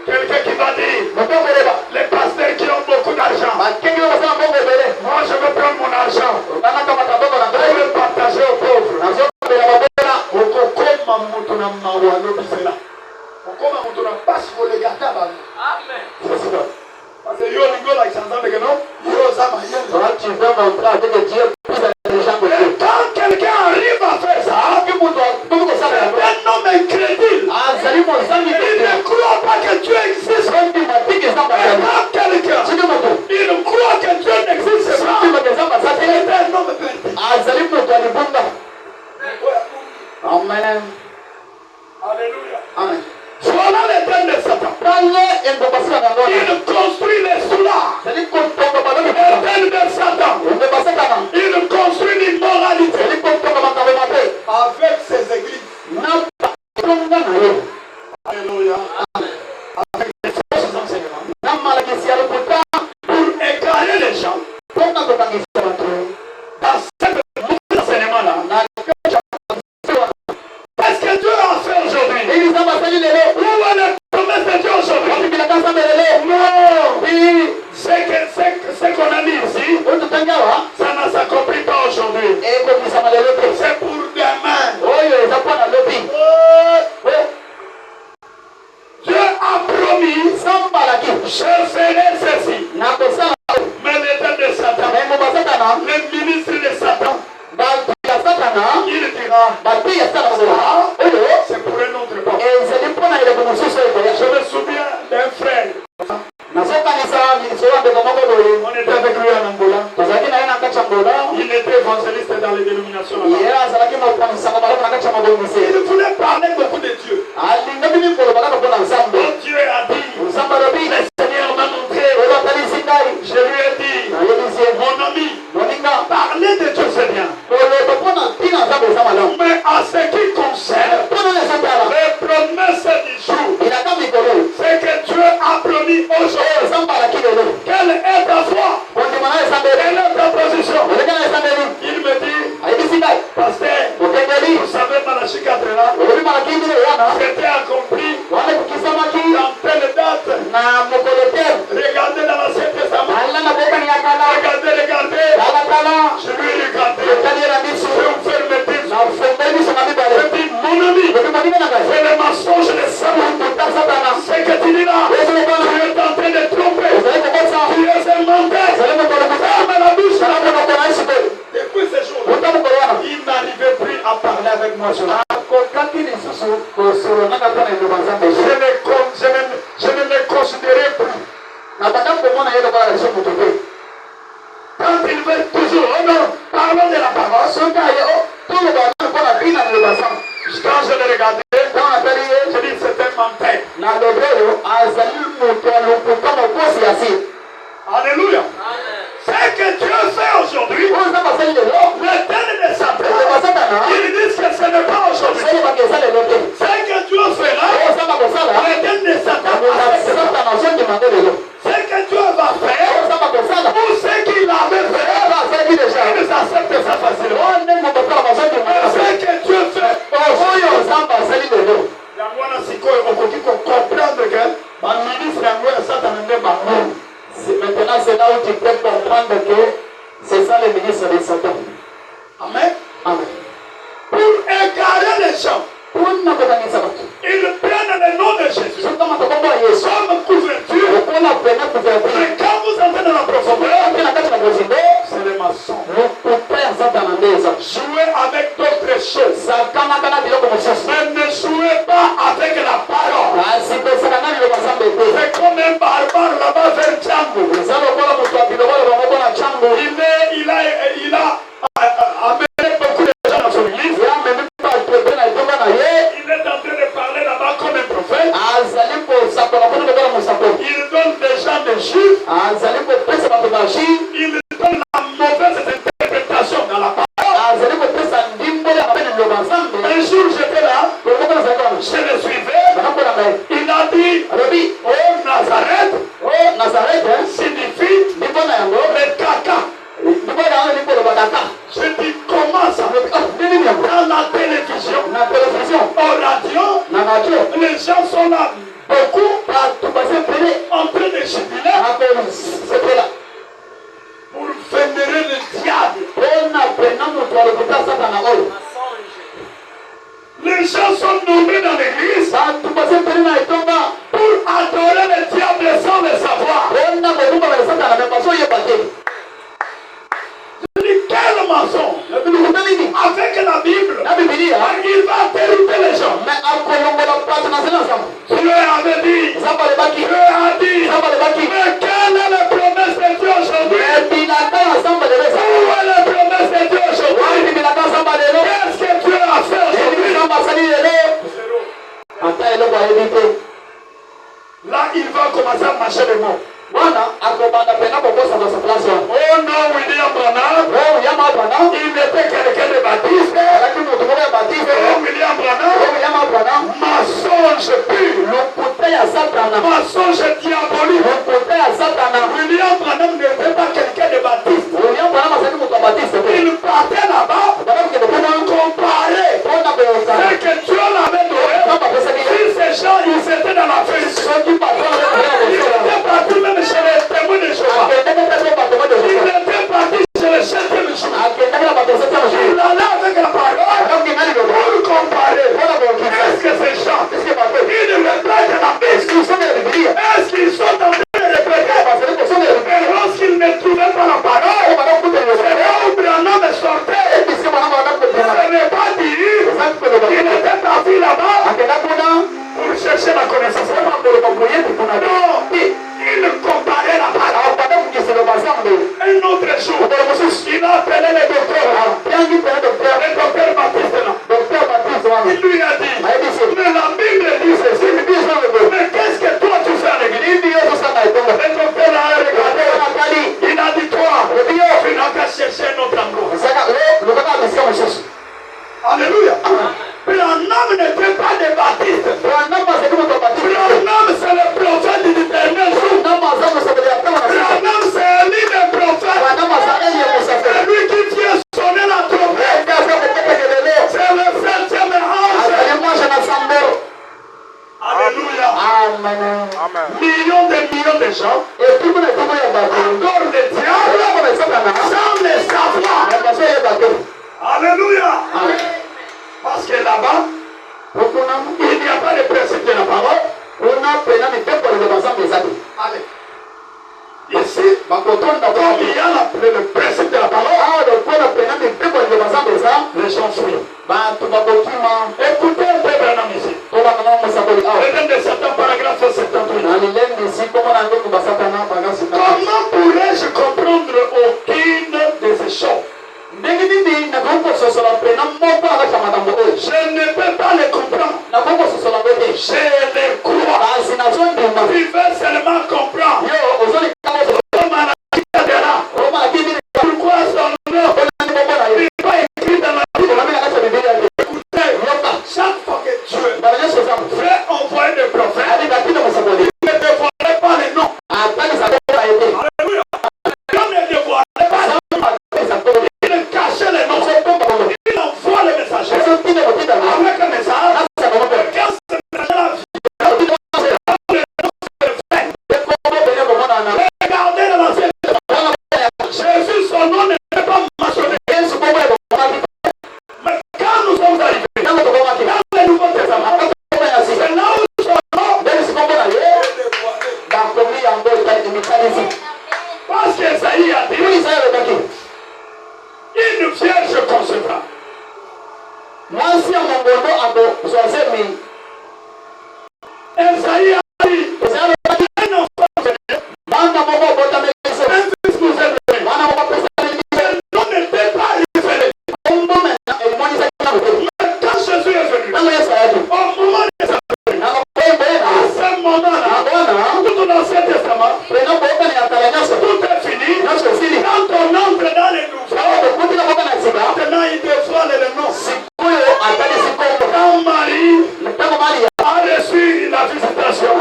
Quelqu'un qui va dire, les pasteurs qui ont beaucoup d'argent, moi je veux prendre mon argent pour le partager aux pauvres. Parce que yo lingo la chanson de Geno, yo ça m'a tu veux montrer avec Dieu plus intelligent que Dieu. quand quelqu'un arrive à faire ça, c'est un homme incrédule. Il ne croit pas que Dieu existe. Et quand quelqu'un, il croit que Dieu n'existe pas, c'est un homme perdu. Amen. Alléluia. Amen. Voilà l'éternel de Satan. Il construit les soulards. L'éternel de Satan. Il construit l'immoralité avec ses églises. Alléluia. Avec les fausses enseignements. Pour égarer les gens. Dans cette mauvais enseignement-là. Qu'est-ce que Dieu a fait aujourd'hui? Où est la promesse de Dieu aujourd'hui? Non. Ce qu'on a dit ici, ça ne s'accomplit pas aujourd'hui. C'est pour demain. Dieu a promis, je ferai ceci. Mais c'était accompli dans telle date. Regardez dans l'Ancien Testament. Regardez. Je lui ai regardé. Je vais vous faire me dire. Je dis, mon ami, c'est le mensonge de Satan. Ce que tu dis là, tu es en train de tromper. Tu es un menteur. Ferme la bouche. Depuis ce jour, il n'arrivait plus à parler avec moi sur la. Je ne le considérais plus. Quand il veut toujours, oh non, parlons de la parole. Quand je l'ai regardé, je dis c'est un menteur. Alléluia. Ce que Dieu fait aujourd'hui, l'éternel de Satan, ils disent que ce n'est pas aujourd'hui. Ce que Dieu fera, l'éternel de Satan, ce que Dieu va faire, ou ce qu'il avait fait, il nous accepte ça facilement. Mais ce que Dieu fait, maintenant c'est là où tu peux comprendre que c'est ça le ministre de Satan. Amen. Amen. Pour égarer les gens, ils prennent le nom de Jésus comme couverture. Mais quand vous entrez dans la profondeur, c'est le mensonge. Jouez avec d'autres choses. Mais ne jouez pas avec la parole. C'est comme un barbare là-bas vers Django. Il a amené beaucoup de gens dans son église. Il est en train de parler là-bas comme un prophète. Il donne des gens de juifs. Il donne la mauvaise interprétation dans la parole. Un jour j'étais là, je le suivais. Il a dit, oh Nazareth, signifie le caca. Je dis comment ça? Dans la télévision, au radio, les gens sont là, beaucoup en train de jubiler pour vénérer le diable. Les gens sont nommés dans l'église pour adorer le diable sans le savoir. Je dis quel mensonge? Avec la Bible, il va dérouter les gens. Dieu avait dit, Dieu a dit, mais quelle est la promesse de Dieu aujourd'hui? Où est la promesse de Dieu aujourd'hui? Qu'est-ce que Dieu a fait aujourd'hui? Là, il va commencer à marcher les mots. Oh non, William Branham, il était quelqu'un de baptiste. Oh William Branham, mensonge pur, mensonge diabolique. William Branham n'était pas quelqu'un de baptiste. Il partait là-bas pour comparer ce que Dieu l'avait donné. Si ces gens, ils étaient dans la fête, ils étaient partis même chez les témoins de Jéhovah. Ils étaient partis chez les septième jour. Il allait avec la parole pour comparer. Est-ce que ces gens, ils répètent la Bible? Est-ce qu'ils sont en train de répéter? Et lorsqu'ils ne trouvaient pas la parole, c'est là où Branham sortait. Ce n'est pas dire qu'il était parti là-bas pour chercher la connaissance. Non, il comparait la parole. Un autre jour, il a appelé le docteur Baptiste là. Il lui a dit, mais la Bible dit ceci. Mais qu'est-ce que toi tu fais à l'église? Le docteur a regardé. Il a dit, toi, gens, adorent le diable sans le savoir. Alléluia. Parce que là-bas, il n'y a pas de principe de la parole. Allez. Ici, comme il y a le principe de la parole, les gens fuient. Écoutez un peu Branham ici. Regardez de certains paragraphes 78. Comment pourrais-je comprendre aucune de ces choses? Je ne peux pas les comprendre. Je les crois. Tu veux seulement comprendre. Pourquoi son nom n'est pas écrit dans la Bible? Écoutez, chaque fois que Dieu fait envoyer des prophètes, il ne dévoilait pas les noms. Alléluia. Il ne dévoilait pas les noms. Il cachait les noms. Il envoie les messagers avec un message. Quand ce message-là vient, regardez dans l'ancien Testament. Jésus, son nom n'était pas mentionné. Mais quand nous sommes arrivés dans le Nouveau Testament, c'est là où son nom est dévoilé. Parce qu'Esaïe a dit, une vierge concevra. Esaïe a dit, un enfant un fils nous est donné. Le nom n'était pas révélé. Mais quand Jésus est venu, au moment de sa venue, à ce moment-là, tout l'Ancien Testament, tout est fini. Quand on entre dans les nouveaux, maintenant il dévoile le nom. Quand Marie a reçu la visitation,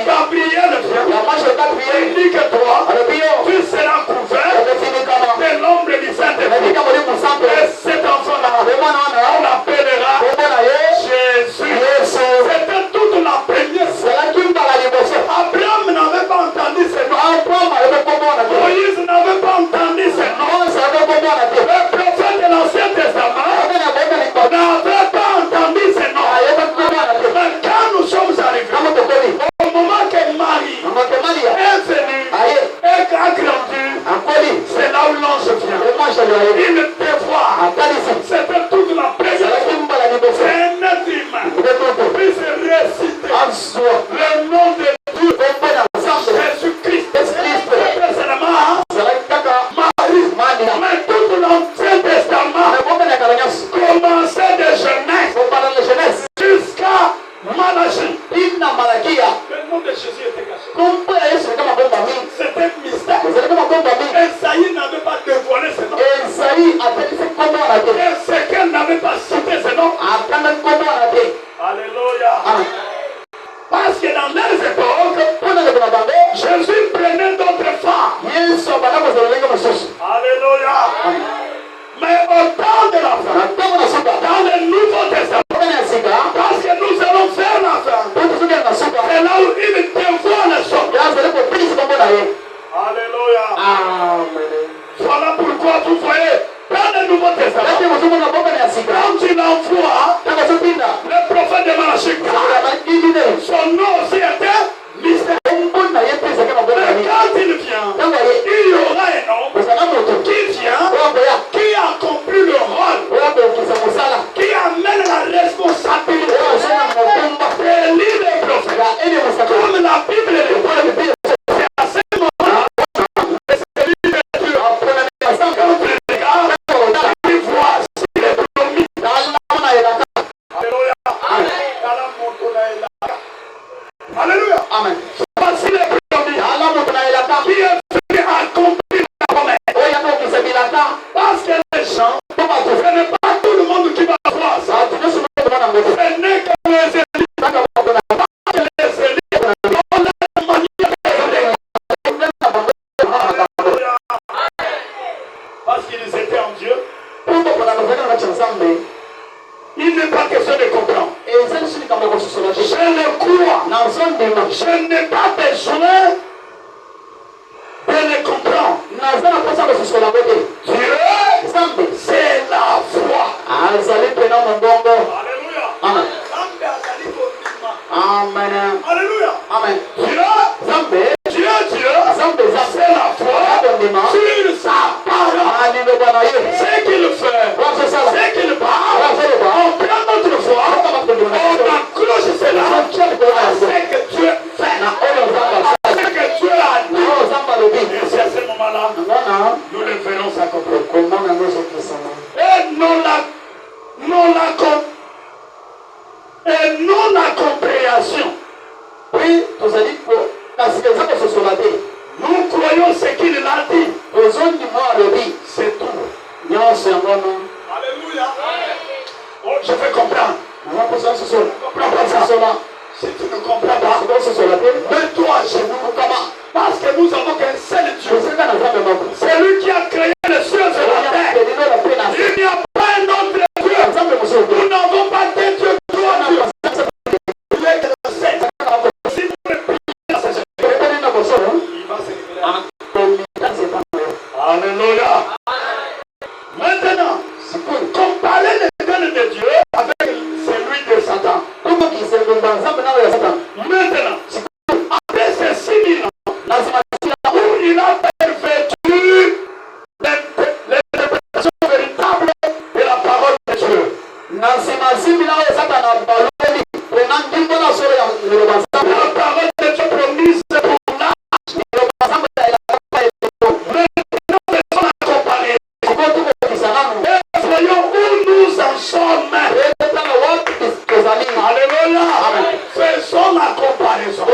Gabriel vient et dit que toi, tu seras couvert de l'ombre du Saint-Esprit. Et cet enfant-là, on l'appellera Jésus. C'était toute la première. Abraham n'avait pas entendu ce nom. Moïse n'avait pas entendu ce nom. Le prophète de l'Ancien Testament n'avait pas entendu ce nom. Mais quand nous sommes arrivés, au moment que Marie est venue et a grandi, c'est là où l'ange vient. Il te voit. C'était toute la présence. C'est un être humain. Puis c'est récité le nom de Dieu. Jésus-Christ. C'est seulement Marie. Mais tout l'Ancien Testament commençait de Genèse jusqu'à Malachie. Le nom de Jésus était caché. C'était mystère. Esaïe n'avait pas dévoilé ce nom. Et c'est qu'elle n'avait pas cité ce nom. Alléluia. Parce que dans les époques, Jésus prenait d'autres femmes. Alléluia. Mais au temps de la fin, dans le Nouveau Testament, parce que nous allons faire la fin, c'est là où il dévoile les choses. Alléluia. Voilà pourquoi vous voyez, dans le Nouveau Testament, quand il envoie le prophète de Malachie, son nom aussi était mystère. Mais quand il vient, il y aura un homme qui vient, qui accomplit le rôle, qui amène la responsabilité de lire les prophètes. Comme la Bible le dit, c'est à ce moment que c'est l'île de Dieu. Quand tu regardes, tu vois si les promis. Alléluia. Alléluia. Amen. Voici les promis. Qui est venu accomplir la promesse. Parce que les gens, ce n'est pas tout le monde qui va voir ça. Ce n'est que les élites. Parce que les élites ont la manière de. Parce qu'ils étaient en Dieu. Il n'est pas question de comprendre. Je le crois. Je n'ai pas besoin de le comprendre. Dieu, c'est la foi. Alléluia. Amen. Alléluia. Amen. Dieu, c'est la foi sur sa parole. Ce qu'il fait, ce qu'il parle, on prend notre foi, on accroche cela à ce que Dieu fait, à ce que Dieu a dit. Et c'est à ce moment-là, nous le verrons s'accomplir. Et non la compréhension. Oui, vous allez dire que nous croyons ce qu'il a dit. c'est tout. Alléluia. Oh, je vais comprendre. Comprends pas ça. Si tu ne comprends pas, mets-toi à genoux. Parce que nous avons qu'un seul Dieu. C'est lui qui a créé les cieux et la terre. Il n'y a pas un autre Dieu. Nous n'avons pas deux dieux, trois dieux. Il est que le seul. Si vous le priez à ce Dieu, il va se révéler. Alléluia. Maintenant, comparer les donnes de Dieu avec celui de Satan. Maintenant, après ces 6 000 ans, où il a perverti l'interprétation véritable de la parole de Dieu. La parole de Dieu promise pour l'âge. Maintenant, faisons la comparaison. Et voyons où nous en sommes. Alléluia. Faisons la comparaison.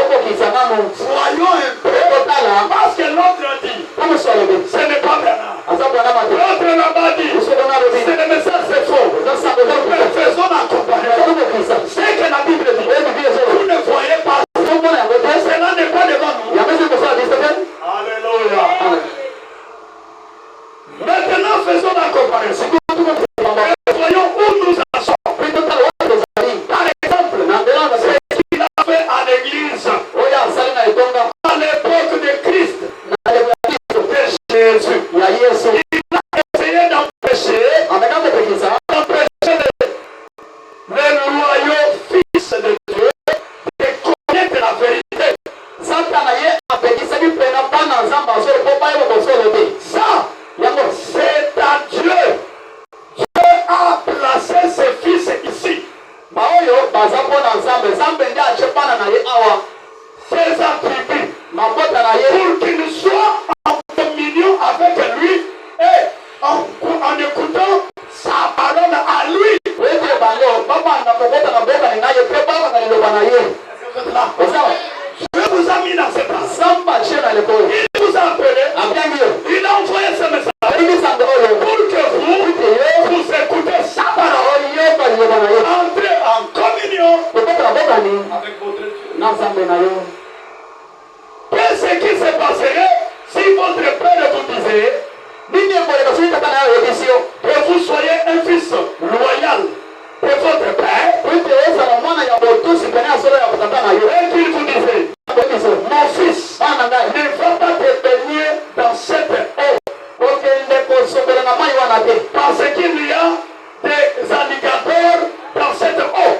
Voyons un peu. Parce que l'autre a dit, ce n'est pas Bernard. L'autre n'a pas dit, c'est le message, c'est faux. Faisons la comparaison. C'est que la Bible dit, vous ne voyez pas. Cela n'est pas devant nous. Alléluia. Maintenant, faisons la comparaison. Et voyons où nous en sommes. Par exemple, ce qu'il a fait à l'église à l'époque de Christ, de Jésus. Il a essayé d'empêcher les loyaux fils de Dieu de connaître la vérité. Ça, c'est à Dieu. Dieu a placé ses fils ici. Ses attributs pour qu'ils soient en communion avec lui et en écoutant sa parole à lui. Dieu vous a mis dans cette place. Il vous a appelé. Il a envoyé ce message pour que vous écoutez sa parole. Entrez en communion avec votre Dieu. Qu'est-ce qui se passerait si votre père vous disait que vous soyez un fils loyal de votre père et qu'il vous disait, mon fils, ne va pas te baigner dans cette eau parce qu'il y a des alligators dans cette eau.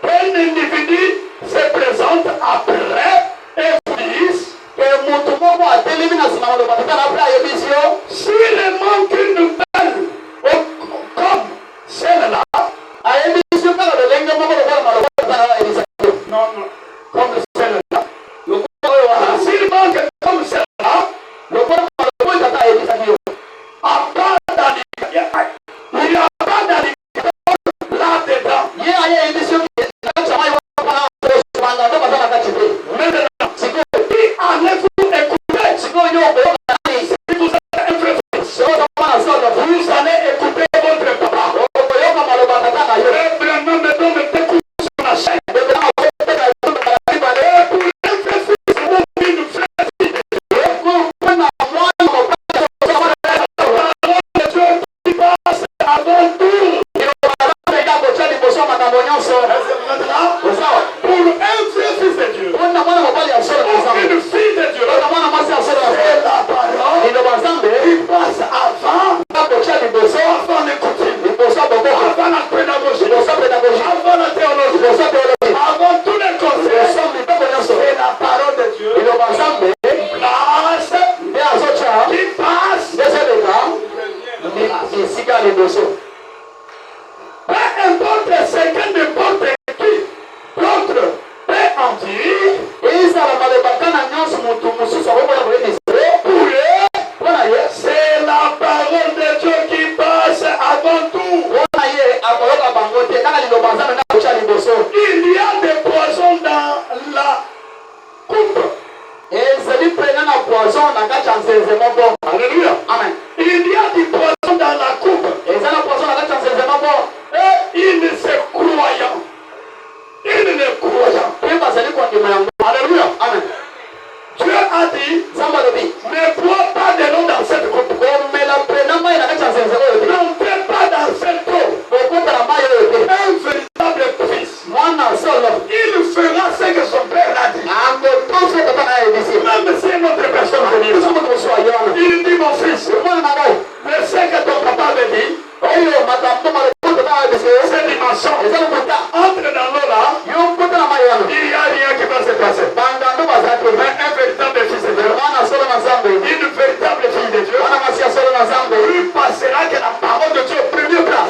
Un individu se présente après et vous dit s'il manque une belle comme celle-là, non, comme celle-là, s'il manque comme celle-là, il n'y a pas d'alligator là-dedans. Maintenant, qui allez-vous écouter? Si vous êtes un frère, Peu importe ce que n'importe qui d'autre peut en dire, c'est la parole de Dieu qui passe avant tout. Il y a des poisons dans la coupe. Alléluia. Amen. Il y a du poison dans la coupe. Et il se croyant. Il ne croyant. Alléluia. Amen. Dieu a dit, ne bois pas de l'eau dans cette coupe. N'entrez pas dans cette eau. Un véritable fils. Il fera ce que son père a dit. Même si notre personne venue, il dit mon fils, mais ce que ton papa avait dit, cette dimension, entre dans l'eau là, il n'y a rien qui va se passer. Mais un véritable fils de Dieu, une véritable fille de Dieu, lui passera que la parole de Dieu au premier plan.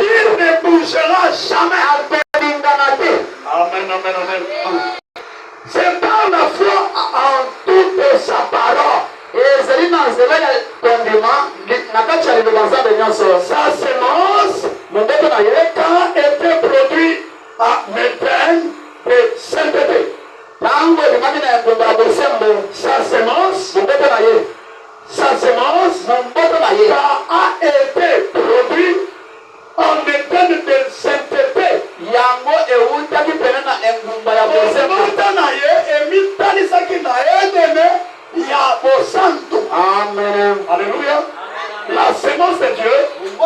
Il ne bougera jamais. Amen, amen, amen. C'est par la foi en toute sa parole. Sa semence, quand était produit à méthane de sainteté. Sa semence a été produit en méthane de sainteté. Amen. Alléluia. La semence de Dieu a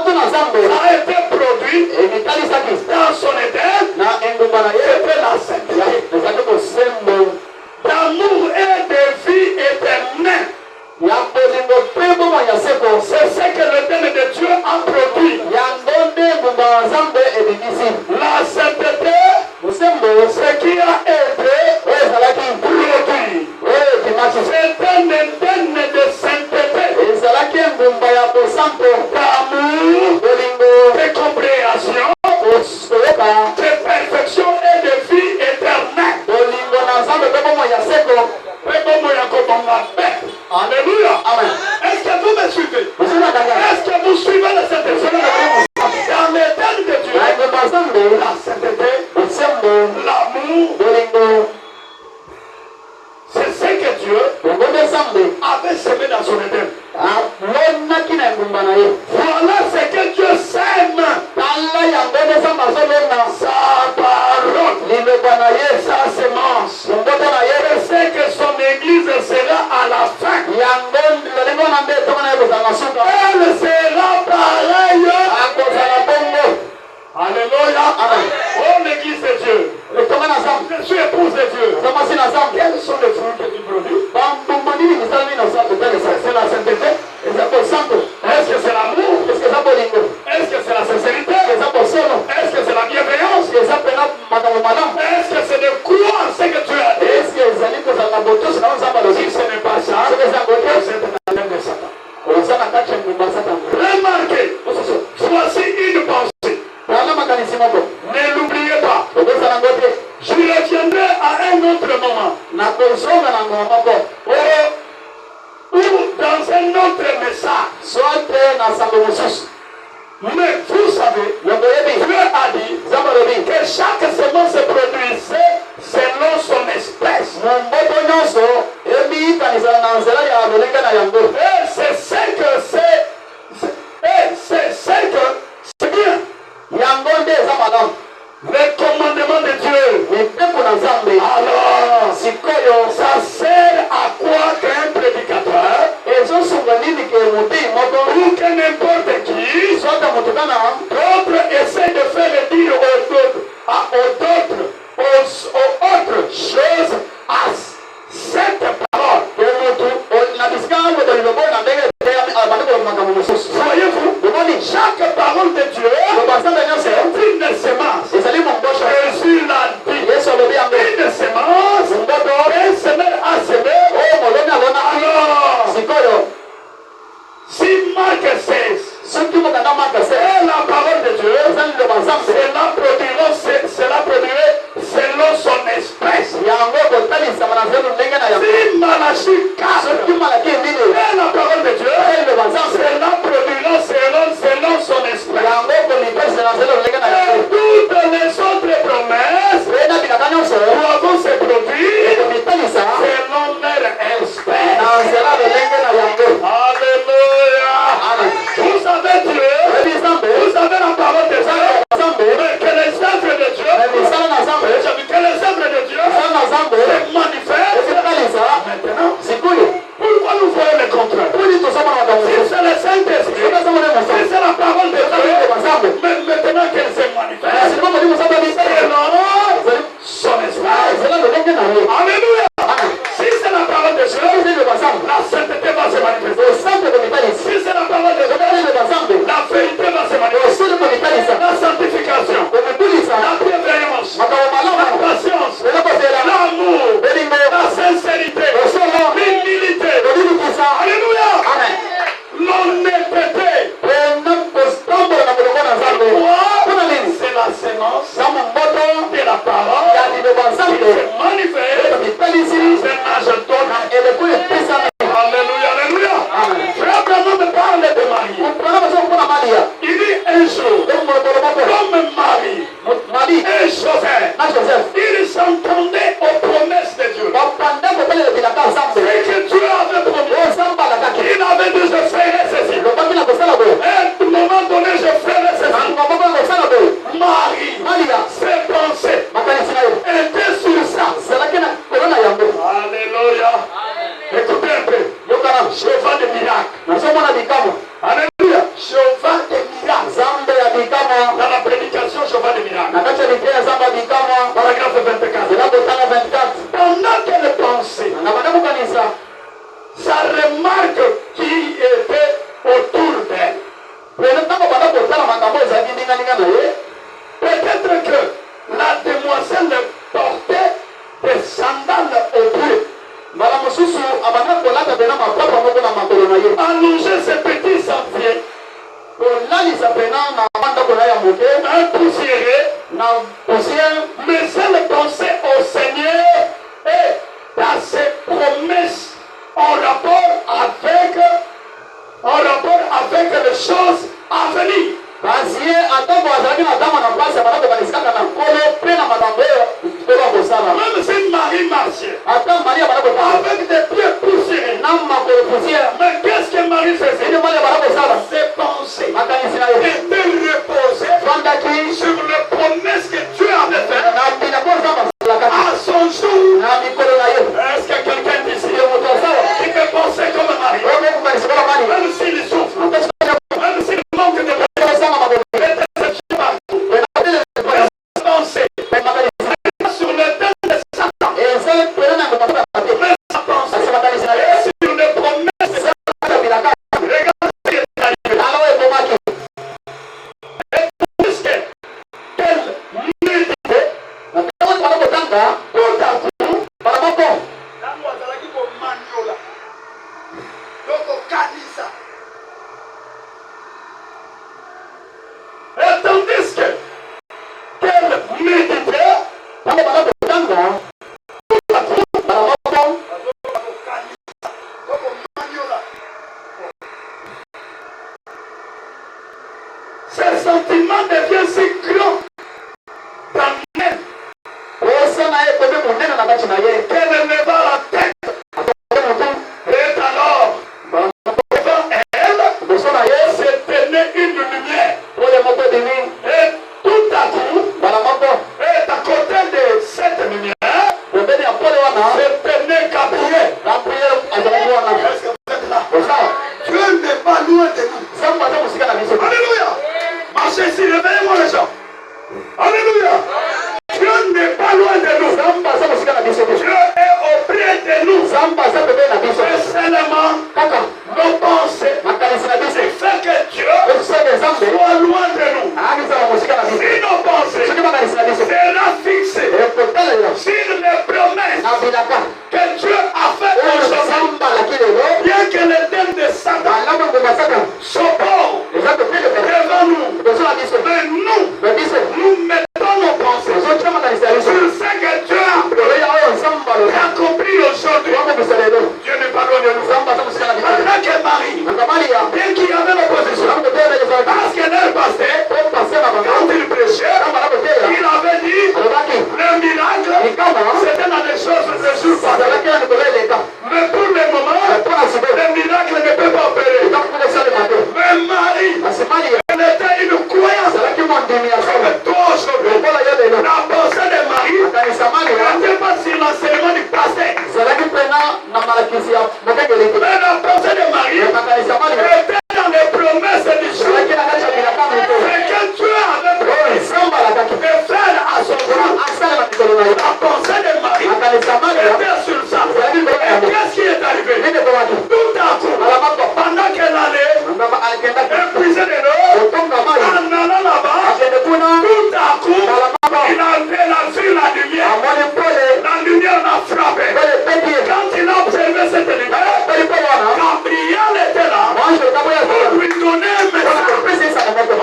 été produite dans son Éden. C'était la sainteté. D'amour et de vie éternelle. C'est ce que l'Éden de Dieu a produit. La sainteté, ce qui a été produit. C'est un Éden de sainteté, d'amour, de compréhension, de perfection et de vie éternelle. Alléluia. Amen. Est-ce que vous me suivez? Est-ce que vous suivez la sainteté? Dans l'état de Dieu, la sainteté, l'amour, c'est ce que Dieu avait semé dans son Éden. Voilà ce que Dieu sème. Sa parole, sa semence. C'est ce que son église sera à la fin. Elle sera pareille. Alléluia. Oh l'église de Dieu. Je suis épouse de Dieu. Quels sont les fruits que tu produis? C'est la sainteté. Est-ce que c'est l'amour? Est-ce que c'est la sincérité? Est-ce que c'est la bienveillance? Est-ce que c'est de croire ce que tu as dit? Si ce n'est pas ça, c'est un problème de Satan. Remarquez, voici une pensée. Ne l'oubliez pas. Je reviendrai à un autre moment. Ou dans un autre message. Mais vous savez, Dieu a dit que chaque semence se produisait selon son espèce. Et c'est ce que c'est. Et c'est ce que c'est bien. Le commandement de Dieu. Alors, ça sert à quoi qu'un prédicateur ou que n'importe qui d'autres essaie de faire le dire aux autres choses à cette parole. Voyez-vous, chaque parole de Dieu c'est une semence. Jésus l'a dit. Une semence, un semeur a semé. Alors, si Marc 16, Cela produirait selon son espèce. Si Malachie 4 est la parole de Dieu, cela produira selon son espèce. Et toutes les autres promesses doivent se produire selon leur espèce. Alléluia. Vous savez Dieu, vous avez la parole de Dieu, mais que les œuvres de Dieu, que les œuvres de Dieu se manifestent maintenant. Pourquoi nous voyons le contraire? Si c'est le Saint-Esprit, si c'est la parole de Dieu, mais maintenant qu'elle se manifeste, selon son esprit. Alléluia. Si c'est la parole de Dieu, la sainteté va se manifester. Si c'est la parole de Dieu, la vérité va se manifester. La sanctification, la bienveillance, la patience, l'amour, la sincérité, l'humilité. Alléluia. L'honnêteté. C'est la sémence de la parole qui se manifeste. C'est l'âge donne. Alléluia, alléluia. Frère Branham me parle de Marie. Il dit un jour, comme Marie et Joseph, ils s'entendaient aux promesses de Dieu. C'est que Dieu avait promis. Il avait dit je ferai ceci. Et à un moment donné je ferai ceci. Marie, ses pensées étaient sur ça. Alléluia. Écoutez un peu. Jehovah de miracles. Alléluia. Jehovah de miracles. Dans la prédication, Jehovah de miracles. Paragraphe 24. Pendant qu'elle pensait, sa remarque qui était autour d'elle. Peut-être que la demoiselle portait des sandales au pied. Allonger ses petits sentiers. Un poussiéré. Mais elle pensait au Seigneur et à ses promesses en rapport avec les choses à venir. Même si Marie marchait avec des pieds poussiérés, mais qu'est-ce que Marie faisait? Ses pensées étaient reposées sur les promesses que Dieu avait faites à son jour. Est-ce que quelqu'un d'ici qui peut penser comme Marie, même s'il souffre, même s'il manque de sur le thème de Satan, mais sa pensée sur les promesses. Regardez ce qui est arrivé. Et puisque qu'elle méditait, tout à coup, et tandis que qu'elle méditait, ses sentiments deviennent si grands dans elle qu'elle leva la tête. Et alors, devant elle, se tenait une lumière. Et tout à coup, et à côté de cette lumière, se tenait Gabriel. Est-ce que vous êtes là? Dieu n'est pas loin de nous. Alléluia. Marchez ici, réveillez-moi les gens. Tout à coup, pendant qu'elle allait épuiser de l'eau, en allant là-bas, tout à coup, elle a vu la lumière. La lumière l'a frappé. Quand il a observé cette lumière, Gabriel était là pour lui donner un message.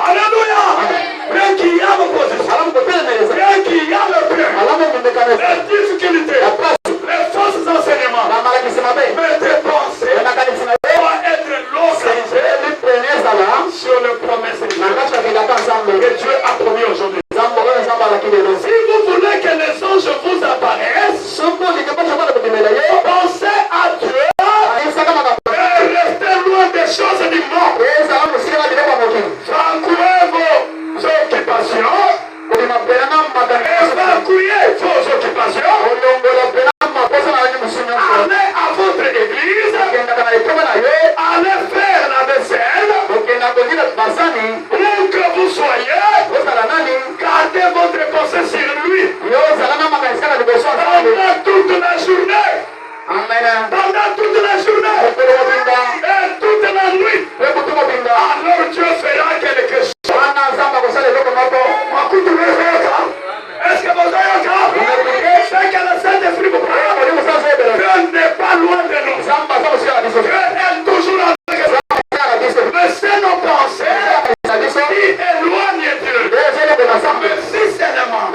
Alléluia. Bien qu'il y a l'opposition, bien qu'il y a le bien, les difficultés, les fausses enseignements, mais tes pensées doivent être localisées sur le promesse que Dieu a promis aujourd'hui. Si vous voulez que les anges vous apparaissent, pensez à Dieu et restez loin des choses du monde. Évacuez vos occupations. Évacuez vos occupations. Allez à votre église. Allez faire la vaisselle. Où que vous soyez, gardez votre pensée sur lui. Pendant toute la journée. Pendant toute la journée. Et toute la nuit. Alors Dieu fera quelque chose. Est-ce que vous avez c'est que le Saint-Esprit vous parle? Dieu n'est pas loin de nous. Dieu est toujours avec nous. Mais c'est nos pensées qui éloignent Dieu. Mais si seulement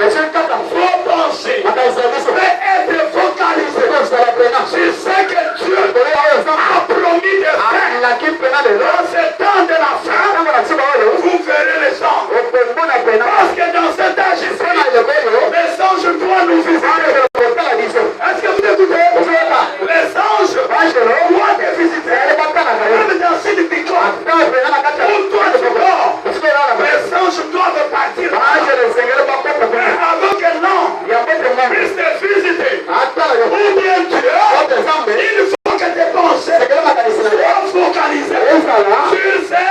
vos pensées peuvent être focalisées sur ce que Dieu a promis de faire dans ce temps de la fin, vous verrez les anges. Parce que dans cet âge ici, les anges doivent nous visiter. Est-ce que vous écoutez? Les anges doivent te visiter. Même dans cette victoire, où toi tu dors, les anges doivent partir. Mais avant que l'homme puisse te visiter, ou bien Dieu, il faut que tes pensées soient focalisées sur ces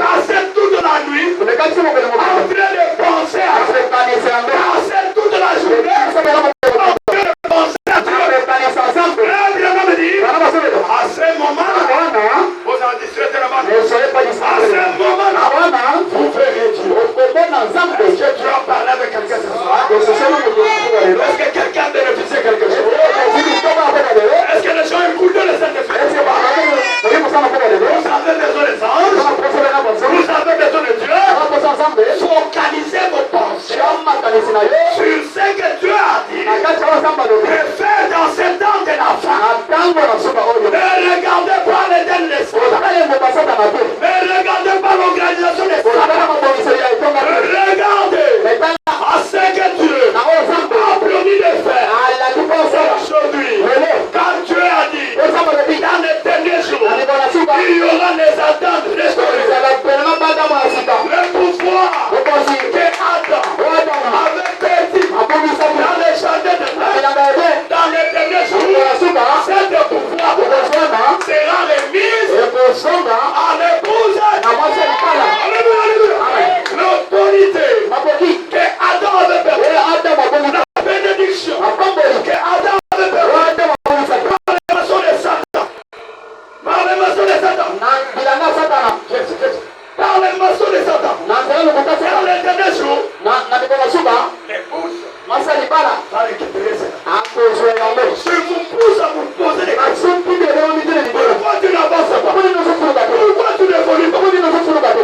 passer toute la nuit en train de penser à Dieu. Passer toute la journée en train de penser à Dieu. Bien dit, à ce moment-là, vous en distraitez là-bas. À ce moment-là, vous verrez Dieu. Est-ce que tu as parlé avec quelqu'un ce soir? Est-ce que quelqu'un a bénéficié quelque chose? Est-ce que les gens écoutent le Saint-Esprit? Vous avez besoin des anges? Vous avez besoin de Dieu? Focalisez vos pensées sur ce que Dieu a dit et faire dans ce temps de la fin. Ne regardez pas les derniers soirs. Ne regardez pas l'organisation des soirs. Regardez à ce que Dieu a promis de faire aujourd'hui. Quand Dieu a dit dans les derniers jours, il y aura les attentes restaurées. Le pouvoir que Adam avait perdu dans les jardins de terre, dans les derniers jours, cet pouvoir sera remis à l'épouse. Alléluia. L'autorité que Adam avait perdu, la bénédiction que Adam avait perdu par les maçons de Satan. Par les maçons de Satan. Par les maçons de Satan. Dans les derniers jours, l'épouse va récupérer cela. Je vous pousse à vous poser des questions. Pourquoi tu n'avances pas? Pourquoi tu n'évolues pas?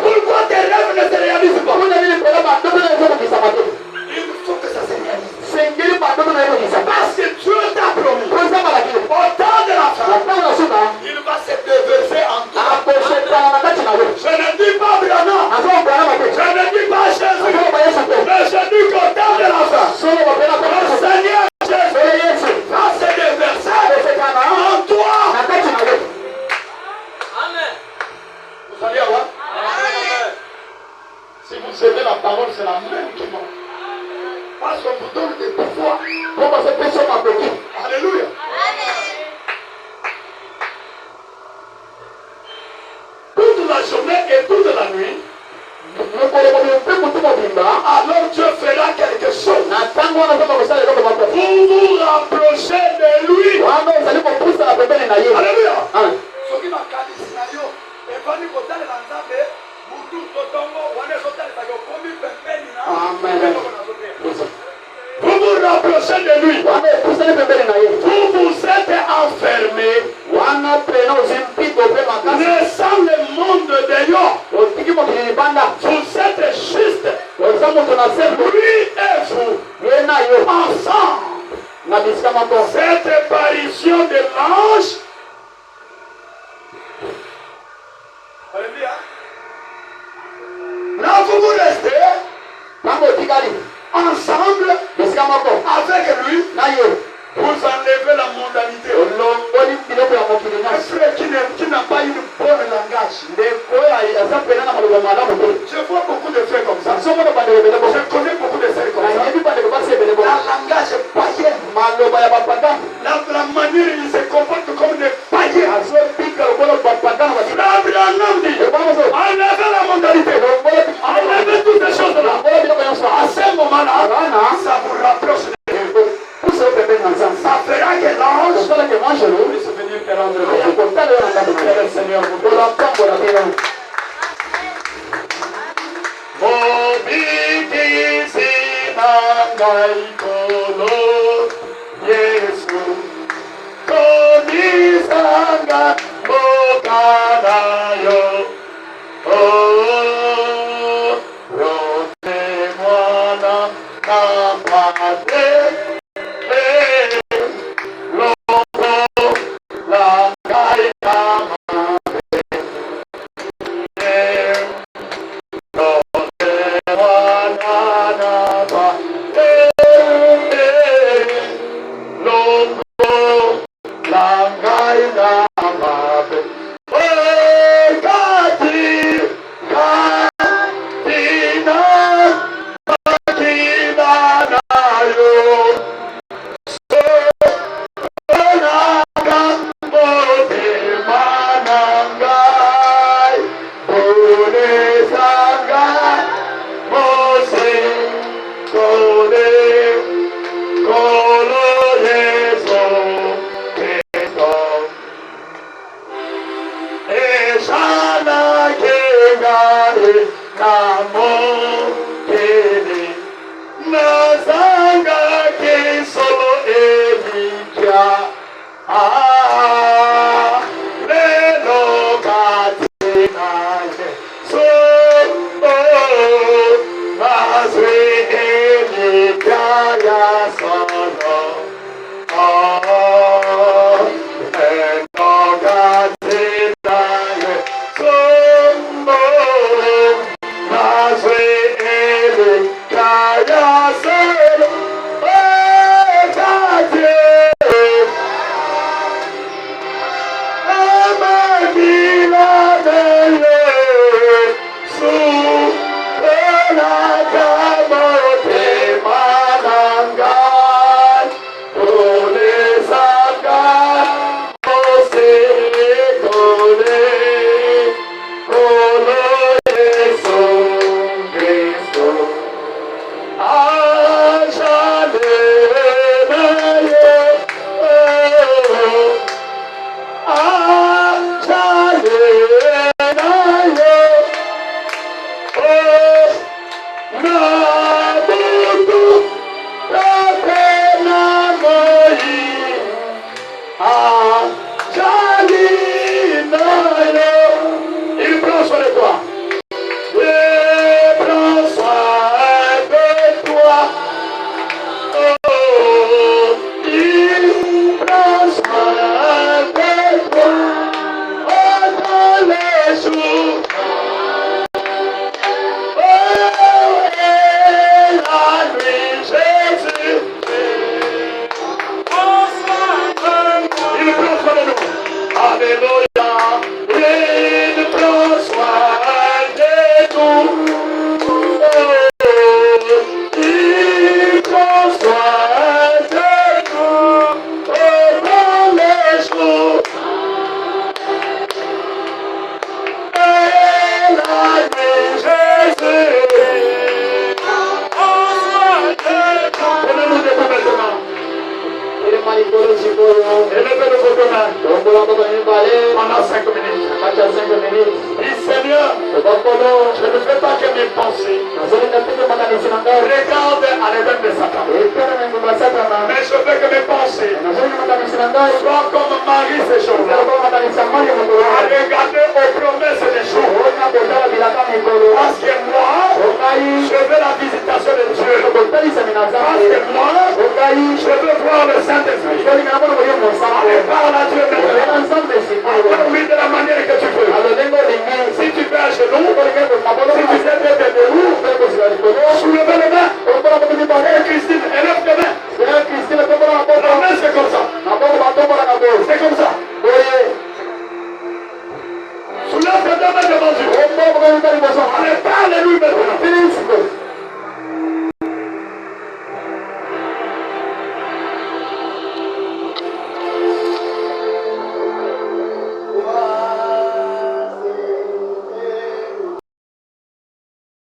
Pourquoi tes rêves ne se réalisent pas? Il faut que ça se réalise. Parce que Dieu t'a promis. Au temps de la fin, il va se déverser en toi. Je ne dis pas Branham. Je ne dis pas Jésus. Mais je dis qu'au temps de la fin, le Seigneur Jésus va se déverser en toi. Amen. Vous allez avoir? Si vous aimez la parole, c'est la même qui monte. Parce qu'on vous donne des pouvoirs pour passer personne à côté. Alléluia. Toute la journée et toute la nuit, alors Dieu fera quelque chose. Vous vous rapprochez de lui. Alléluia. Amen. Vous vous rapprochez de lui. Vous vous êtes enfermé. Laissant le monde dehors. Vous êtes juste. Lui et vous. Ensemble. Cette apparition de l'ange. Là, vous vous restez ensemble avec lui. Vous enlevez la mondialité. Un frère qui n'a pas une bonne langage. Je vois beaucoup de frères comme ça. Je connais beaucoup de frères comme ça. La langage païen. La manière il se comporte comme des païens. Abraham dit, enlevez la mondialité. Enlevez toutes ces choses-là. À ce moment-là, ça vous rapproche de Dieu. Ça fera que l'ange puisse venir te rendre le Seigneur vous donne. pendant 5 minutes. Dis Seigneur, je ne veux pas que mes pensées regardent à l'évêque de Satan. Mais je veux que mes pensées soient comme Marie ces choses-là. À regarder aux promesses des jours. Parce que moi, je veux la visitation de Dieu. Parce que moi, je veux voir le Saint-Esprit. Par la